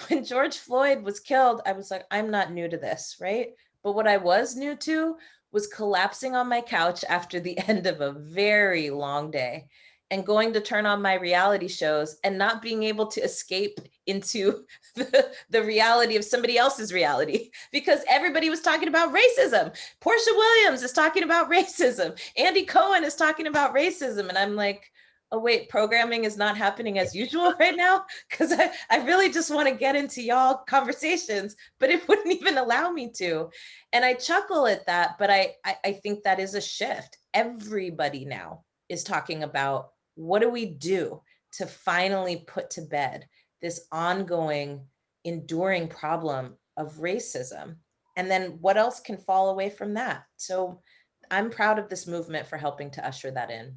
when George Floyd was killed, I was like, I'm not new to this, right? But what I was new to was collapsing on my couch after the end of a very long day and going to turn on my reality shows and not being able to escape into the reality of somebody else's reality, because everybody was talking about racism. Portia Williams is talking about racism. Andy Cohen is talking about racism. And I'm like, "Oh, wait, programming is not happening as usual right now?" Because I really just want to get into y'all conversations, but it wouldn't even allow me to. And I chuckle at that, but I think that is a shift. Everybody now is talking about, what do we do to finally put to bed this ongoing, enduring problem of racism. And then what else can fall away from that? So I'm proud of this movement for helping to usher that in.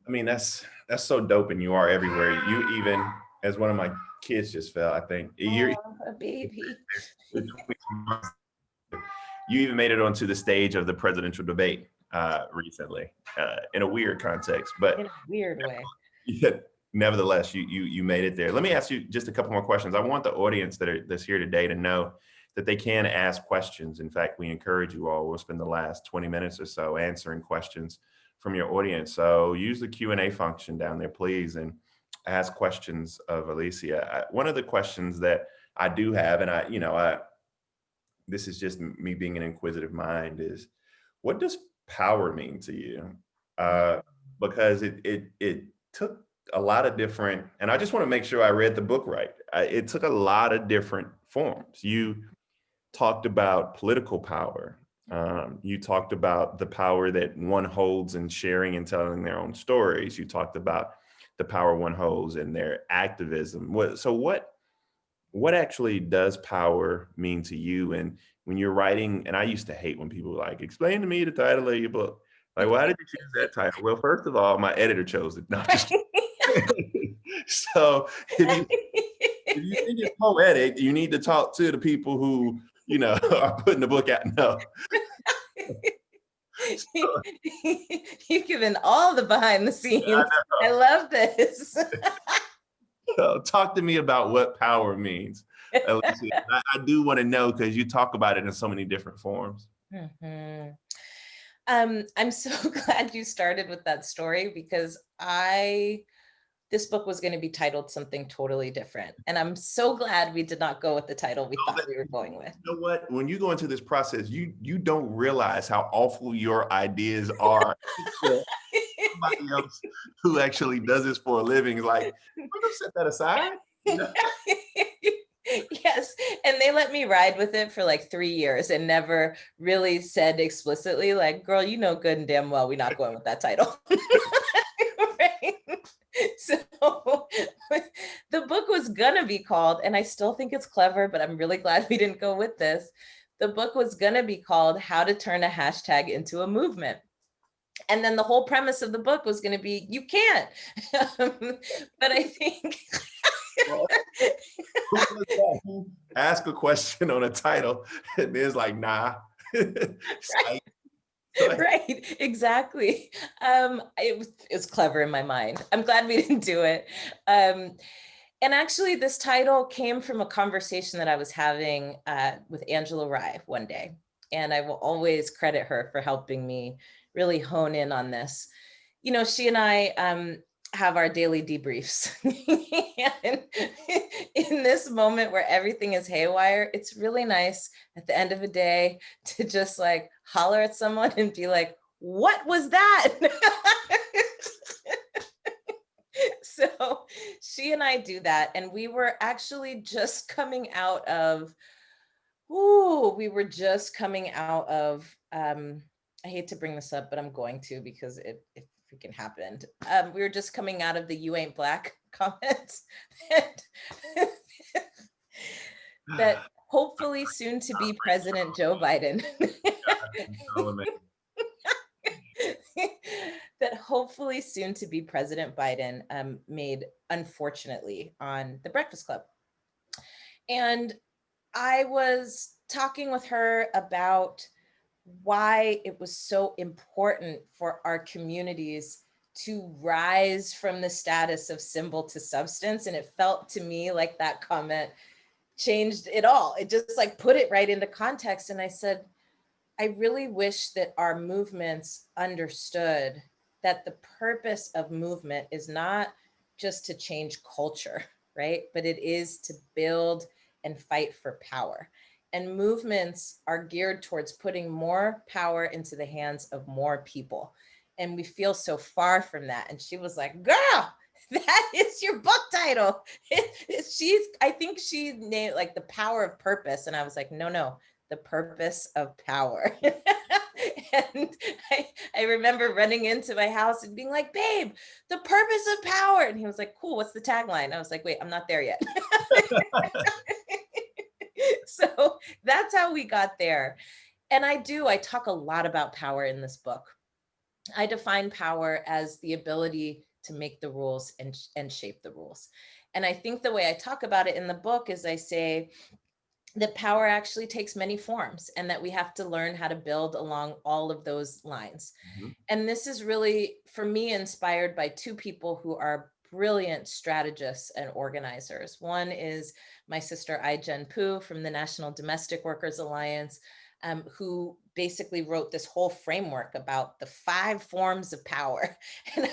I mean, that's so dope, and you are everywhere. You even, as one of my kids just fell, I think you're Oh, a baby. you even made it onto the stage of the presidential debate recently, in a weird context, but In a weird way. yeah, nevertheless, you made it there. Let me ask you just a couple more questions. I want the audience that's here today to know that they can ask questions. In fact, we encourage you all. We'll spend the last 20 minutes or so answering questions from your audience. So use the Q&A function down there, please, and ask questions of Alicia. One of the questions that I do have, and this is just me being an inquisitive mind, is what does power mean to you? Because it took a lot of different, and I just want to make sure I read the book right. It took a lot of different forms. You talked about political power. You talked about the power that one holds in sharing and telling their own stories. You talked about the power one holds in their activism. What actually does power mean to you? And when you're writing, and I used to hate when people were like, explain to me the title of your book. Like, why did you choose that title? Well, first of all, my editor chose it. No, just so if you think it's poetic, you need to talk to the people who, are putting the book out. No. You've given all the behind the scenes. I love this. So talk to me about what power means. Alicia. I do want to know, because you talk about it in so many different forms. Mm-hmm. I'm so glad you started with that story, because this book was going to be titled something totally different. And I'm so glad we did not go with the title we thought we were going with. You know what? When you go into this process, you don't realize how awful your ideas are. Somebody else who actually does this for a living is like, we're going to set that aside. Yes. And they let me ride with it for like 3 years and never really said explicitly, like, girl, you know good and damn well we're not going with that title. Right? So the book was gonna be called, and I still think it's clever, but I'm really glad we didn't go with this. The book was gonna be called How to Turn a Hashtag into a Movement. And then the whole premise of the book was going to be, you can't. But I think ask a question on a title, and there's like, nah. Right, exactly. It was clever in my mind. I'm glad we didn't do it. And actually, this title came from a conversation that I was having with Angela Rye one day. And I will always credit her for helping me really hone in on this. She and I have our daily debriefs. And in this moment where everything is haywire, it's really nice at the end of a day to just like holler at someone and be like, what was that? So she and I do that. And we were actually just coming out of, I hate to bring this up, but I'm going to, because it freaking happened. We were just coming out of the "You Ain't Black" comments that hopefully soon to be President Joe Biden that hopefully soon to be President Biden made, unfortunately, on The Breakfast Club. And I was talking with her about why it was so important for our communities to rise from the status of symbol to substance. And it felt to me like that comment changed it all. It just like put it right into context. And I said, I really wish that our movements understood that the purpose of movement is not just to change culture, right? But it is to build and fight for power. And movements are geared towards putting more power into the hands of more people. And we feel so far from that. And she was like, girl, that is your book title. I think she named like The Power of Purpose. And I was like, no, the purpose of power. And I remember running into my house and being like, babe, the purpose of power. And he was like, cool, what's the tagline? I was like, wait, I'm not there yet. So that's how we got there. And I talk a lot about power in this book. I define power as the ability to make the rules and shape the rules. And I think the way I talk about it in the book is I say that power actually takes many forms and that we have to learn how to build along all of those lines. Mhm. And this is really, for me, inspired by two people who are brilliant strategists and organizers. One is my sister, Ai-jen Poo from the National Domestic Workers Alliance, who basically wrote this whole framework about the 5 forms of power. And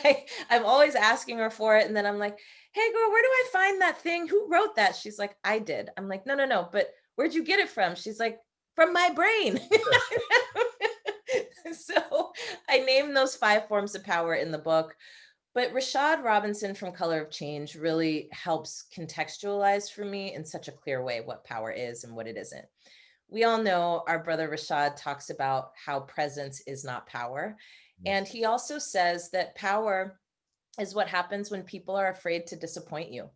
I'm always asking her for it. And then I'm like, hey, girl, where do I find that thing? Who wrote that? She's like, I did. I'm like, no, no, no. But where'd you get it from? She's like, from my brain. So I named those 5 forms of power in the book. But Rashad Robinson from Color of Change really helps contextualize for me in such a clear way what power is and what it isn't. We all know our brother Rashad talks about how presence is not power. And Yes. he also says that power is what happens when people are afraid to disappoint you.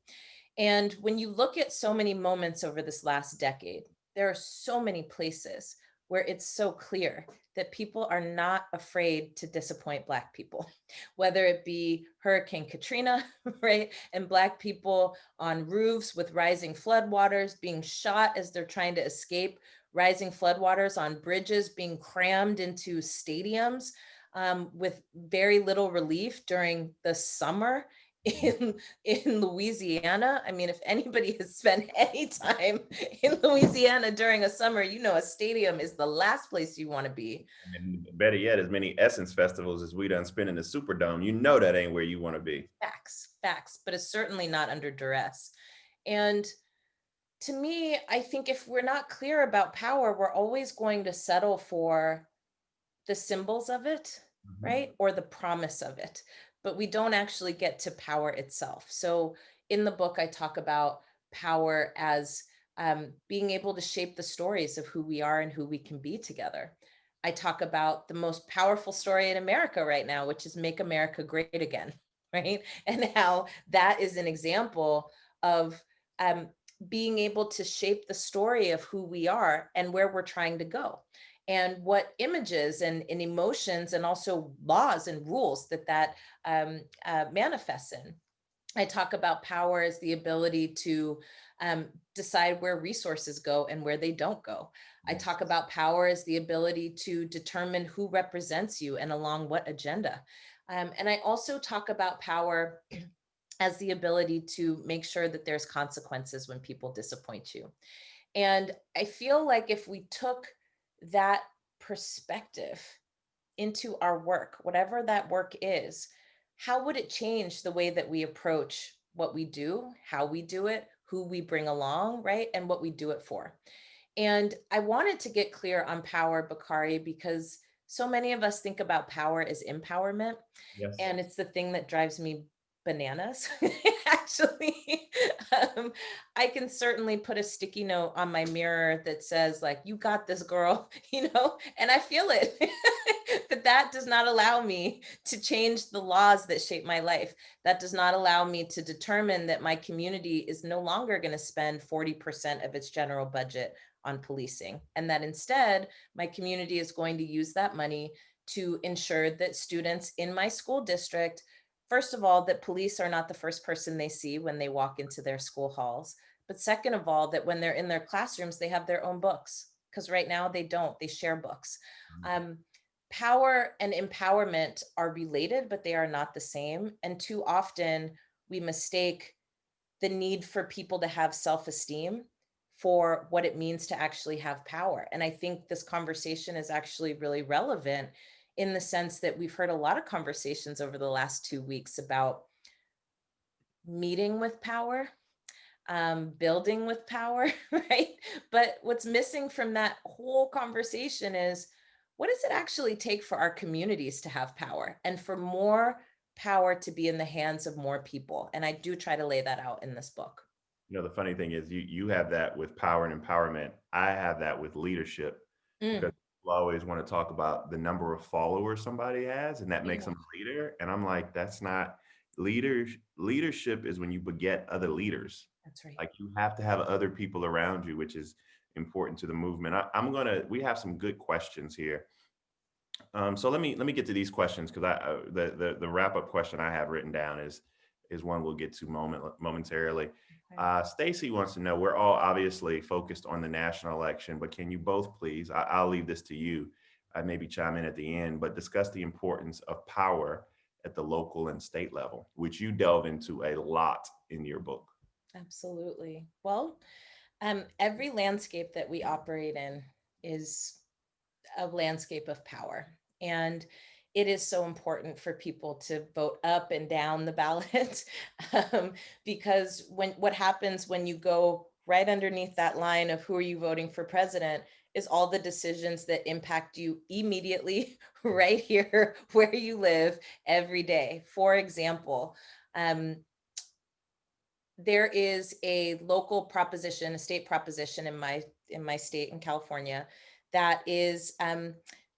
And when you look at so many moments over this last decade, there are so many places where it's so clear that people are not afraid to disappoint Black people, whether it be Hurricane Katrina, right? And Black people on roofs with rising floodwaters being shot as they're trying to escape rising floodwaters, on bridges being crammed into stadiums with very little relief during the summer Mhm. in Louisiana. I mean, if anybody has spent any time in Louisiana during a summer, you know a stadium is the last place you want to be. And better yet, as many Essence festivals as we done spend in the Superdome, you know that ain't where you want to be. Facts, but it's certainly not under duress. And to me, I think if we're not clear about power, we're always going to settle for the symbols of it, Mhm. right? Or the promise of it, but we don't actually get to power itself. So in the book, I talk about power as being able to shape the stories of who we are and who we can be together. I talk about the most powerful story in America right now, which is Make America Great Again, right? And how that is an example of um, being able to shape the story of who we are and where we're trying to go, and what images and emotions and also laws and rules that manifests in. I talk about power as the ability to decide where resources go and where they don't go. I Yes. talk about power as the ability to determine who represents you and along what agenda. And I also talk about power as the ability to make sure that there's consequences when people disappoint you. And I feel like if we took that perspective into our work, whatever that work is, how would it change the way that we approach what we do, how we do it, who we bring along, right? And what we do it for. And I wanted to get clear on power, Bakari, because so many of us think about power as empowerment. Yes. And it's the thing that drives me bananas. Actually, um, I can certainly put a sticky note on my mirror that says, like, you got this, girl, and I feel it. But that does not allow me to change the laws that shape my life. That does not allow me to determine that my community is no longer going to spend 40% of its general budget on policing, and that instead my community is going to use that money to ensure that students in my school district, first of all, that police are not the first person they see when they walk into their school halls. But second of all, that when they're in their classrooms, they have their own books. Because right now they don't, they share books. Um, Power and empowerment are related, but they are not the same. And too often we mistake the need for people to have self-esteem for what it means to actually have power. And I think this conversation is actually really relevant in the sense that we've heard a lot of conversations over the last 2 weeks about meeting with power, building with power, right? But what's missing from that whole conversation is, what does it actually take for our communities to have power and for more power to be in the hands of more people? And I do try to lay that out in this book. The funny thing is you have that with power and empowerment. I have that with leadership, because Mm, people always want to talk about the number of followers somebody has, and that makes yeah, them a leader. And I'm like, that's not leaders. Leadership is when you beget other leaders. that's right. Like, you have to have other people around you, which is important to the movement. We have some good questions here. So let me get to these questions, because the wrap up question I have written down is one we'll get to momentarily. Okay. Stacy wants to know, we're all obviously focused on the national election, but can you both please, I'll leave this to you, I maybe chime in at the end, but discuss the importance of power at the local and state level, which you delve into a lot in your book. Absolutely. Well, every landscape that we operate in is a landscape of power. And it is so important for people to vote up and down the ballot, because what happens when you go right underneath that line of who are you voting for president is all the decisions that impact you immediately right here where you live every day. For example, um, there is a local proposition, a state proposition in my state in California that is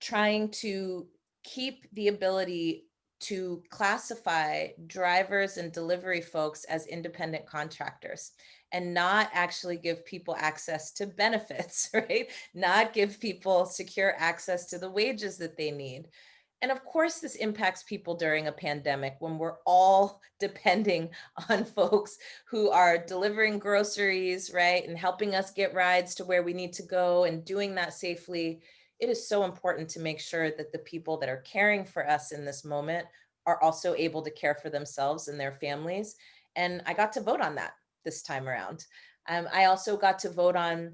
trying to keep the ability to classify drivers and delivery folks as independent contractors and not actually give people access to benefits, right? Not give people secure access to the wages that they need. And of course, this impacts people during a pandemic when we're all depending on folks who are delivering groceries, right? And helping us get rides to where we need to go and doing that safely. It is so important to make sure that the people that are caring for us in this moment are also able to care for themselves and their families. And I got to vote on that this time around. I also got to vote on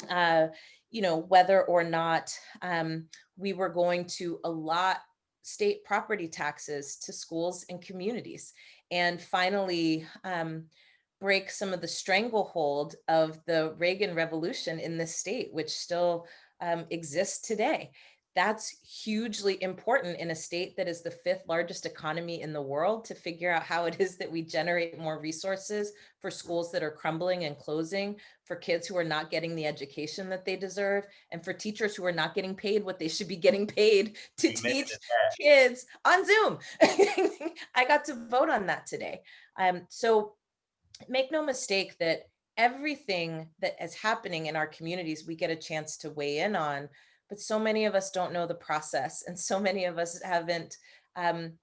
uh, whether or not we were going to allot state property taxes to schools and communities, and finally break some of the stranglehold of the Reagan Revolution in this state, which still exists today. That's hugely important in a state that is the fifth largest economy in the world, to figure out how it is that we generate more resources for schools that are crumbling and closing, for kids who are not getting the education that they deserve, and for teachers who are not getting paid what they should be getting paid to Amen teach to that. kids on Zoom. I got to vote on that today. So make no mistake that everything that is happening in our communities, we get a chance to weigh in on, but so many of us don't know the process, and so many of us haven't um,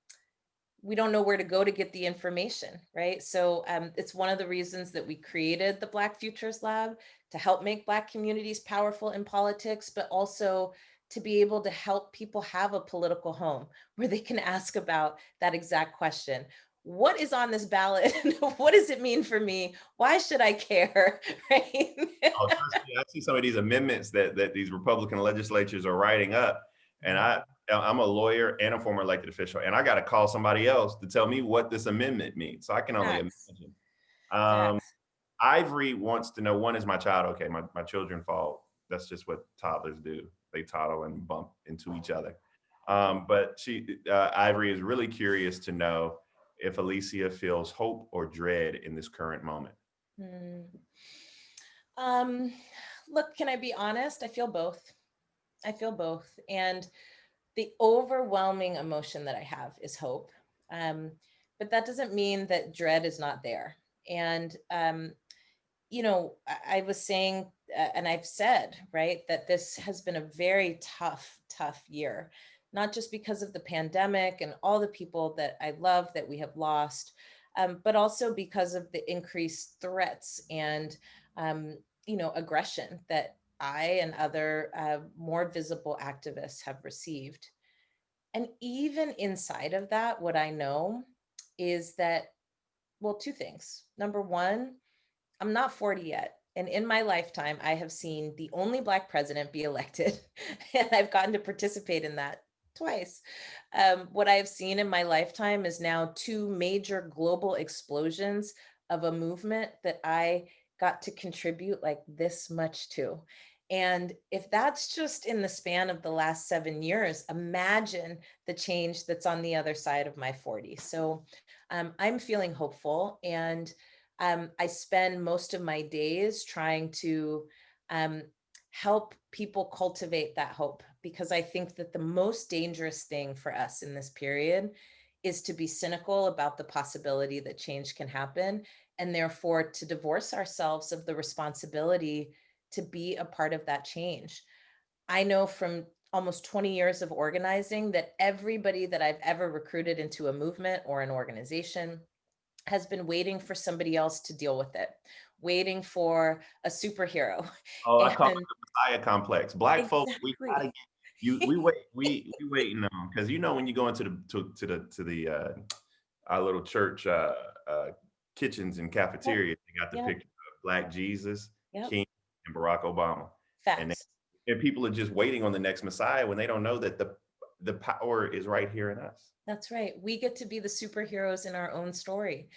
we don't know where to go to get the information, right? So it's one of the reasons that we created the Black Futures Lab, to help make Black communities powerful in politics, but also to be able to help people have a political home where they can ask about that exact question. What is on this ballot? What does it mean for me? Why should I care? Right? Oh, trust me, I see some of these amendments that these Republican legislatures are writing up, and I'm a lawyer and a former elected official, and I got to call somebody else to tell me what this amendment means. So I can only Facts. imagine. Um, Facts. Ivory wants to know, one, is my child okay? My children fall. That's just what toddlers do. They toddle and bump into each other. But Ivory is really curious to know if Alicia feels hope or dread in this current moment. Hmm. Um, Look, can I be honest? I feel both. I feel both. And the overwhelming emotion that I have is hope. Um, but that doesn't mean that dread is not there. And, I was saying, and I've said, right, that this has been a very tough, tough year, not just because of the pandemic and all the people that I love that we have lost, but also because of the increased threats and, aggression that I and other more visible activists have received. And even inside of that, what I know is that, well, two things. Number one, I'm not 40 yet. And in my lifetime, I have seen the only Black president be elected, and I've gotten to participate in that twice. What I have seen in my lifetime is now two major global explosions of a movement that I got to contribute like this much to. And if that's just in the span of the last 7 years, imagine the change that's on the other side of my 40. So I'm feeling hopeful. And I spend most of my days trying to um, help people cultivate that hope, because I think that the most dangerous thing for us in this period is to be cynical about the possibility that change can happen, and therefore to divorce ourselves of the responsibility to be a part of that change. I know from almost 20 years of organizing that everybody that I've ever recruited into a movement or an organization has been waiting for somebody else to deal with it, waiting for a superhero. Oh, I call it And the Messiah complex. Black folks, we gotta exactly. get you. We waiting on, because you know when you go into the our little church uh, kitchens and Yep, cafeterias, they got the yep, picture of Black Jesus, yep. King, and Barack Obama, and Facts. and people are just waiting on the next Messiah when they don't know that the power is right here in us. That's right. We get to be the superheroes in our own story.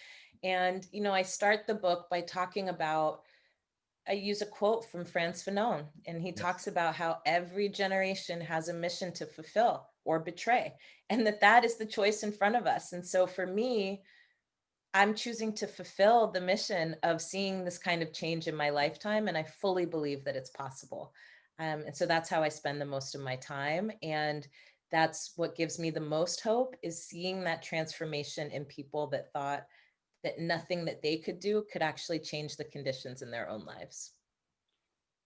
And, I start the book by talking about, I use a quote from Frantz Fanon, and he Yes. talks about how every generation has a mission to fulfill or betray, and that is the choice in front of us. And so for me, I'm choosing to fulfill the mission of seeing this kind of change in my lifetime, and I fully believe that it's possible. And so that's how I spend the most of my time, and that's what gives me the most hope, is seeing that transformation in people that thought that nothing that they could do could actually change the conditions in their own lives.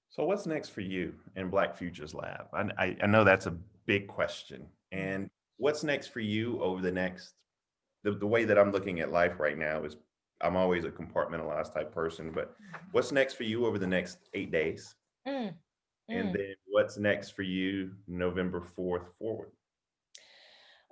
So what's next for you in Black Futures Lab? I know that's a big question. Mm. And what's next for you over the next, the way that I'm looking at life right now is I'm always a compartmentalized type person, but what's next for you over the next 8 days? Mm, And mm. then what's next for you November 4th forward?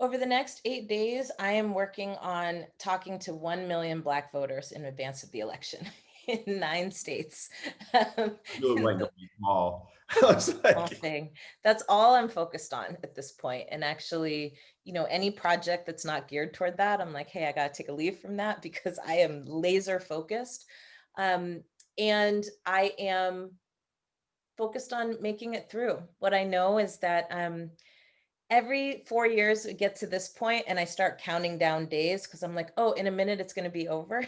Over the next 8 days, I am working on talking to 1 million Black voters in advance of the election in 9 states. Um, I knew it and wasn't so gonna be small. I was small like, thing. That's all I'm focused on at this point. And actually, any project that's not geared toward that, I'm like, hey, I got to take a leave from that because I am laser focused. Um, and I am focused on making it through. What I know is that every 4 years we get to this point and I start counting down days because I'm like, oh, in a minute it's going to be over.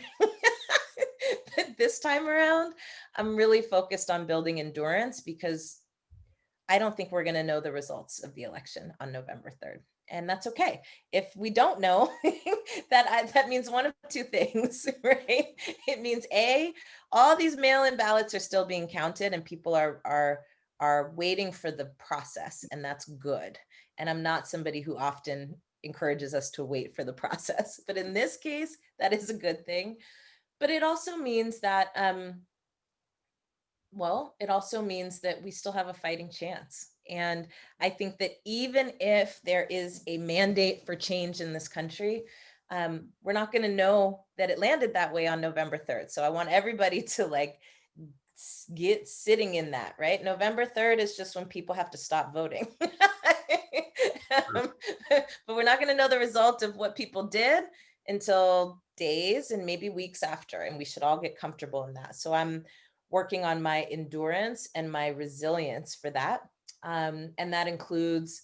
But this time around, I'm really focused on building endurance because I don't think we're going to know the results of the election on November 3rd. And that's okay. If we don't know, that means one of two things, right? It means A, all these mail-in ballots are still being counted and people are waiting for the process, and that's good. And I'm not somebody who often encourages us to wait for the process, but in this case, that is a good thing. But it also means that it also means that we still have a fighting chance. And I think that even if there is a mandate for change in this country, we're not going to know that it landed that way on November 3rd. So I want everybody to get sitting in that, right? November 3rd is just when people have to stop voting. But we're not going to know the result of what people did until days and maybe weeks after. And we should all get comfortable in that. So I'm working on my endurance and my resilience for that. And that includes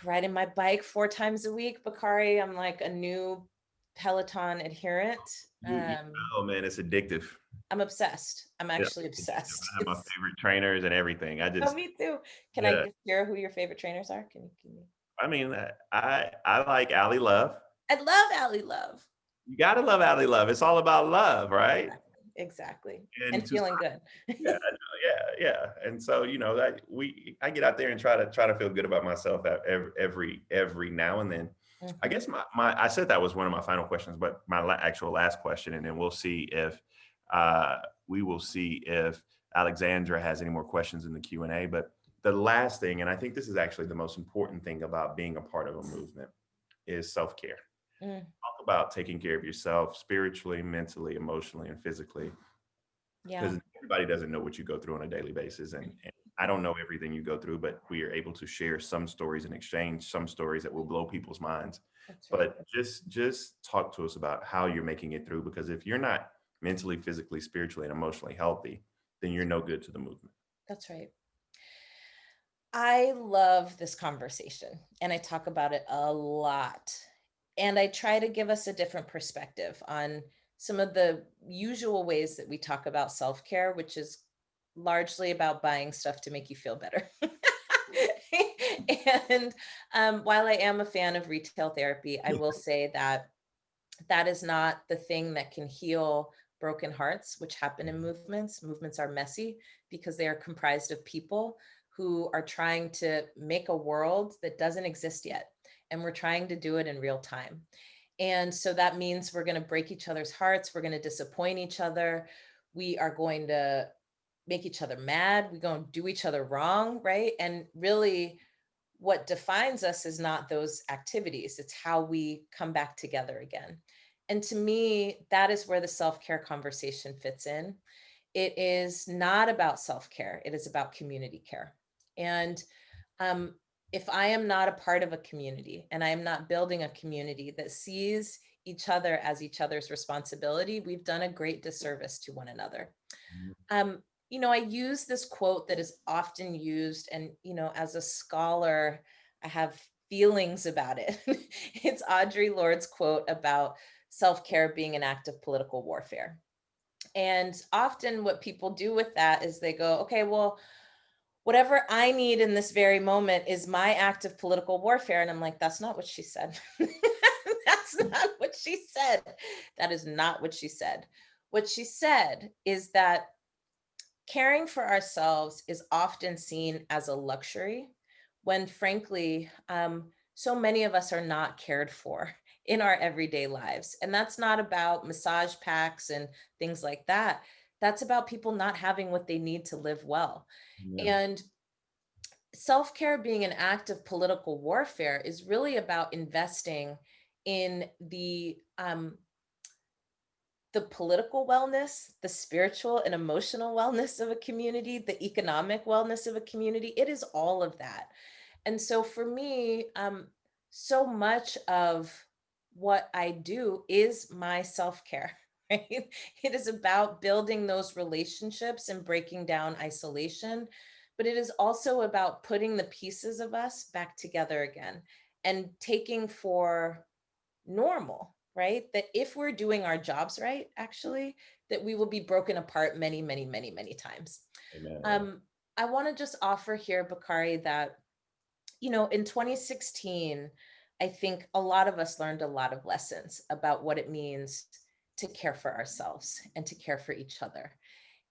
riding my bike 4 times a week. Bakari, I'm like a new Peloton adherent. you oh man, it's addictive. I'm obsessed. I'm Yeah, actually it's addictive. obsessed. I have my favorite trainers and everything. I Oh, just, me too. Can I yeah. just share who your favorite trainers are? Can you? I mean, I like Ali Love. I love Allie Love. You gotta love Ali Love. It's all about love, right? Exactly. And And to feeling good. yeah, I know, yeah. And so that I get out there and try to feel good about myself every now and then. I Mhm. guess my I said that was one of my final questions, but my actual last question, and then uh, we will see if Alexandra has any more questions in the Q&A. But the last thing, and I think this is actually the most important thing about being a part of a movement, is self-care. Mm, Talk about taking care of yourself spiritually, mentally, emotionally, and physically, yeah, because everybody doesn't know what you go through on a daily basis. And I don't know everything you go through, but we are able to share some stories and exchange some stories that will blow people's minds. that's right. But just talk to us about how you're making it through, because if you're not mentally, physically, spiritually, and emotionally healthy, then you're no good to the movement. That's right. I love this conversation and I talk about it a lot. And I try to give us a different perspective on some of the usual ways that we talk about self-care, which is largely about buying stuff to make you feel better. And while I am a fan of retail therapy, I will say that that is not the thing that can heal broken hearts, which happen in movements. Movements are messy because they are comprised of people who are trying to make a world that doesn't exist yet. And we're trying to do it in real time. And so that means we're going to break each other's hearts. We're going to disappoint each other. We are going to make each other mad. We're going to do each other wrong, right? And really, what defines us is not those activities, it's how we come back together again. And to me, that is where the self-care conversation fits in. It is not about self-care, it is about community care. And um, if I am not a part of a community and I am not building a community that sees each other as each other's responsibility, we've done a great disservice to one another. Um, I use this quote that is often used, and, as a scholar, I have feelings about it. It's Audre Lorde's quote about self-care being an act of political warfare. And often what people do with that is they go, okay, well, whatever I need in this very moment is my act of political warfare. And I'm like, that's not what she said. That's not what she said. That is not what she said. What she said is that caring for ourselves is often seen as a luxury when, frankly, so many of us are not cared for in our everyday lives. And that's not about massage packs and things like that. That's about people not having what they need to live well. Yeah. And self-care being an act of political warfare is really about investing in the political wellness, the spiritual and emotional wellness of a community, the economic wellness of a community. It is all of that. And so for me, so much of what I do is my self-care, right? It is about building those relationships and breaking down isolation, but it is also about putting the pieces of us back together again and taking for normal, right? That if we're doing our jobs right, actually, that we will be broken apart many, many, many, many times. Amen. I want to just offer here, Bakari, that, in 2016, I think a lot of us learned a lot of lessons about what it means to care for ourselves and to care for each other.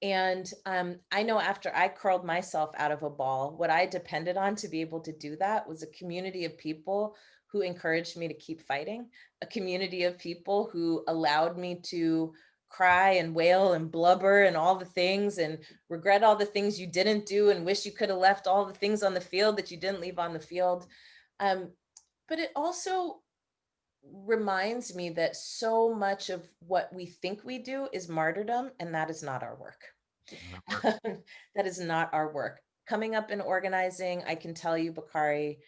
And I know after I curled myself out of a ball, what I depended on to be able to do that was a community of people who encouraged me to keep fighting, a community of people who allowed me to cry and wail and blubber and all the things and regret all the things you didn't do and wish you could have left all the things on the field that you didn't leave on the field. Um, but it also reminds me that so much of what we think we do is martyrdom, and that is not our work. That is not our work. Coming up in organizing, I can tell you, Bakari,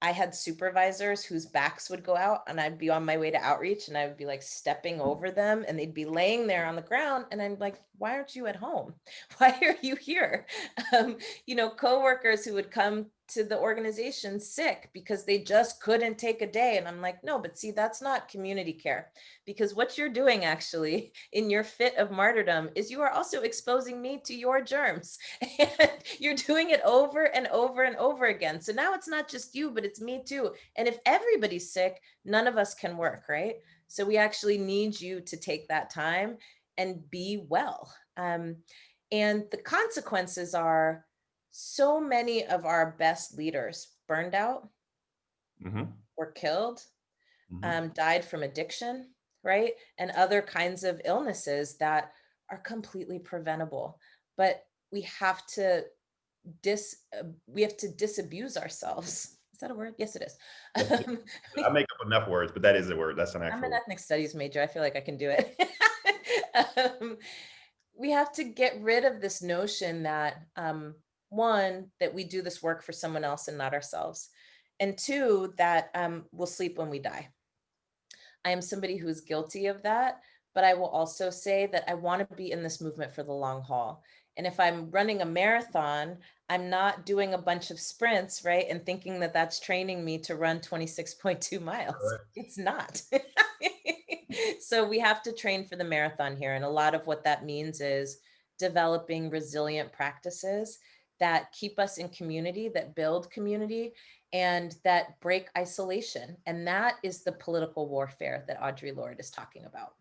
I had supervisors whose backs would go out and I'd be on my way to outreach and I would be like stepping over them and they'd be laying there on the ground. And I'm like, why aren't you at home? Why are you here? Coworkers who would come to the organization sick because they just couldn't take a day. And I'm like, no, but see, that's not community care, because what you're doing actually in your fit of martyrdom is you are also exposing me to your germs and you're doing it over and over and over again. So now it's not just you, but it's me too. And if everybody's sick, none of us can work, right? So we actually need you to take that time and be well. And the consequences are so many of our best leaders burned out, were killed, died from addiction, right? And other kinds of illnesses that are completely preventable. But we have to disabuse ourselves. Is that a word? Yes, it is. I make up enough words, but that is a word. That's an I'm actual an word. ethnic studies major. I feel like I can do it. We have to get rid of this notion that, one, that we do this work for someone else and not ourselves. And two, that we'll sleep when we die. I am somebody who is guilty of that, but I will also say that I want to be in this movement for the long haul. And if I'm running a marathon, I'm not doing a bunch of sprints, right? And thinking that that's training me to run 26.2 miles. Correct. It's not. So we have to train for the marathon here. And a lot of what that means is developing resilient practices that keep us in community, that build community, and that break isolation. And that is the political warfare that Audre Lorde is talking about.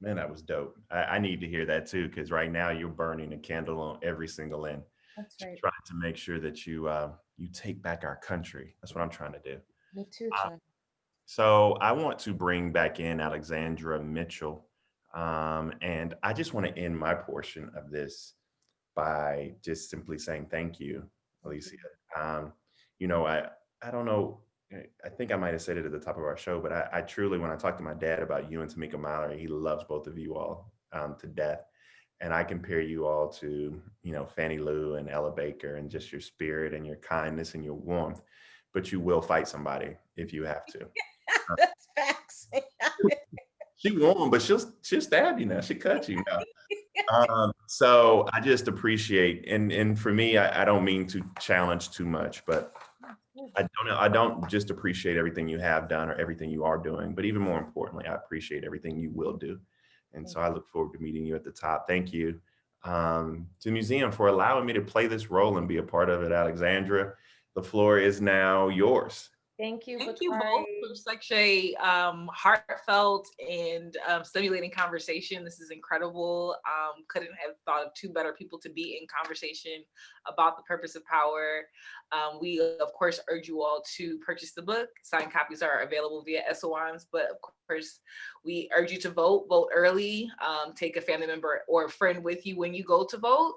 Man, that was dope. I need to hear that too, because right now you're burning a candle on every single end, That's just right. trying to make sure that you take back our country. That's what I'm trying to do. Me too, Uh, Chuck. so I want to bring back in Alexandra Mitchell, and I just want to end my portion of this by just simply saying thank you, Alicia. Um, you know, I don't know. I think I might have said it at the top of our show, but I truly, when I talked to my dad about you and Tamika Mallory, he loves both of you all to death. And I compare you all to, Fannie Lou and Ella Baker and just your spirit and your kindness and your warmth. But you will fight somebody if you have to. That's facts. She won, but she'll stab you now. She cut you now. So I just appreciate, and for me, I don't mean to challenge too much, but I don't just appreciate everything you have done or everything you are doing, but even more importantly, I appreciate everything you will do. And so I look forward to meeting you at the top. Thank you to the museum for allowing me to play this role and be a part of it. Alexandra, the floor is now yours. Thank you, Thank you Bakari. both for such a heartfelt and stimulating conversation. This is incredible. Couldn't have thought of two better people to be in conversation about the purpose of power. We, of course, urge you all to purchase the book. Signed copies are available via SOANs, but of course, we urge you to vote early, take a family member or a friend with you when you go to vote.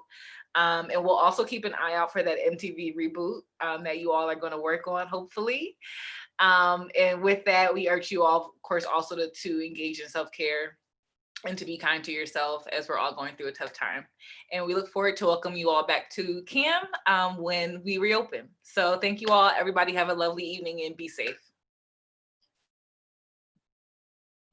And we'll also keep an eye out for that MTV reboot that you all are going to work on, hopefully. And with that, we urge you all, of course, also to engage in self-care and to be kind to yourself as we're all going through a tough time. And we look forward to welcome you all back to CAM when we reopen. So thank you all. Everybody have a lovely evening and be safe.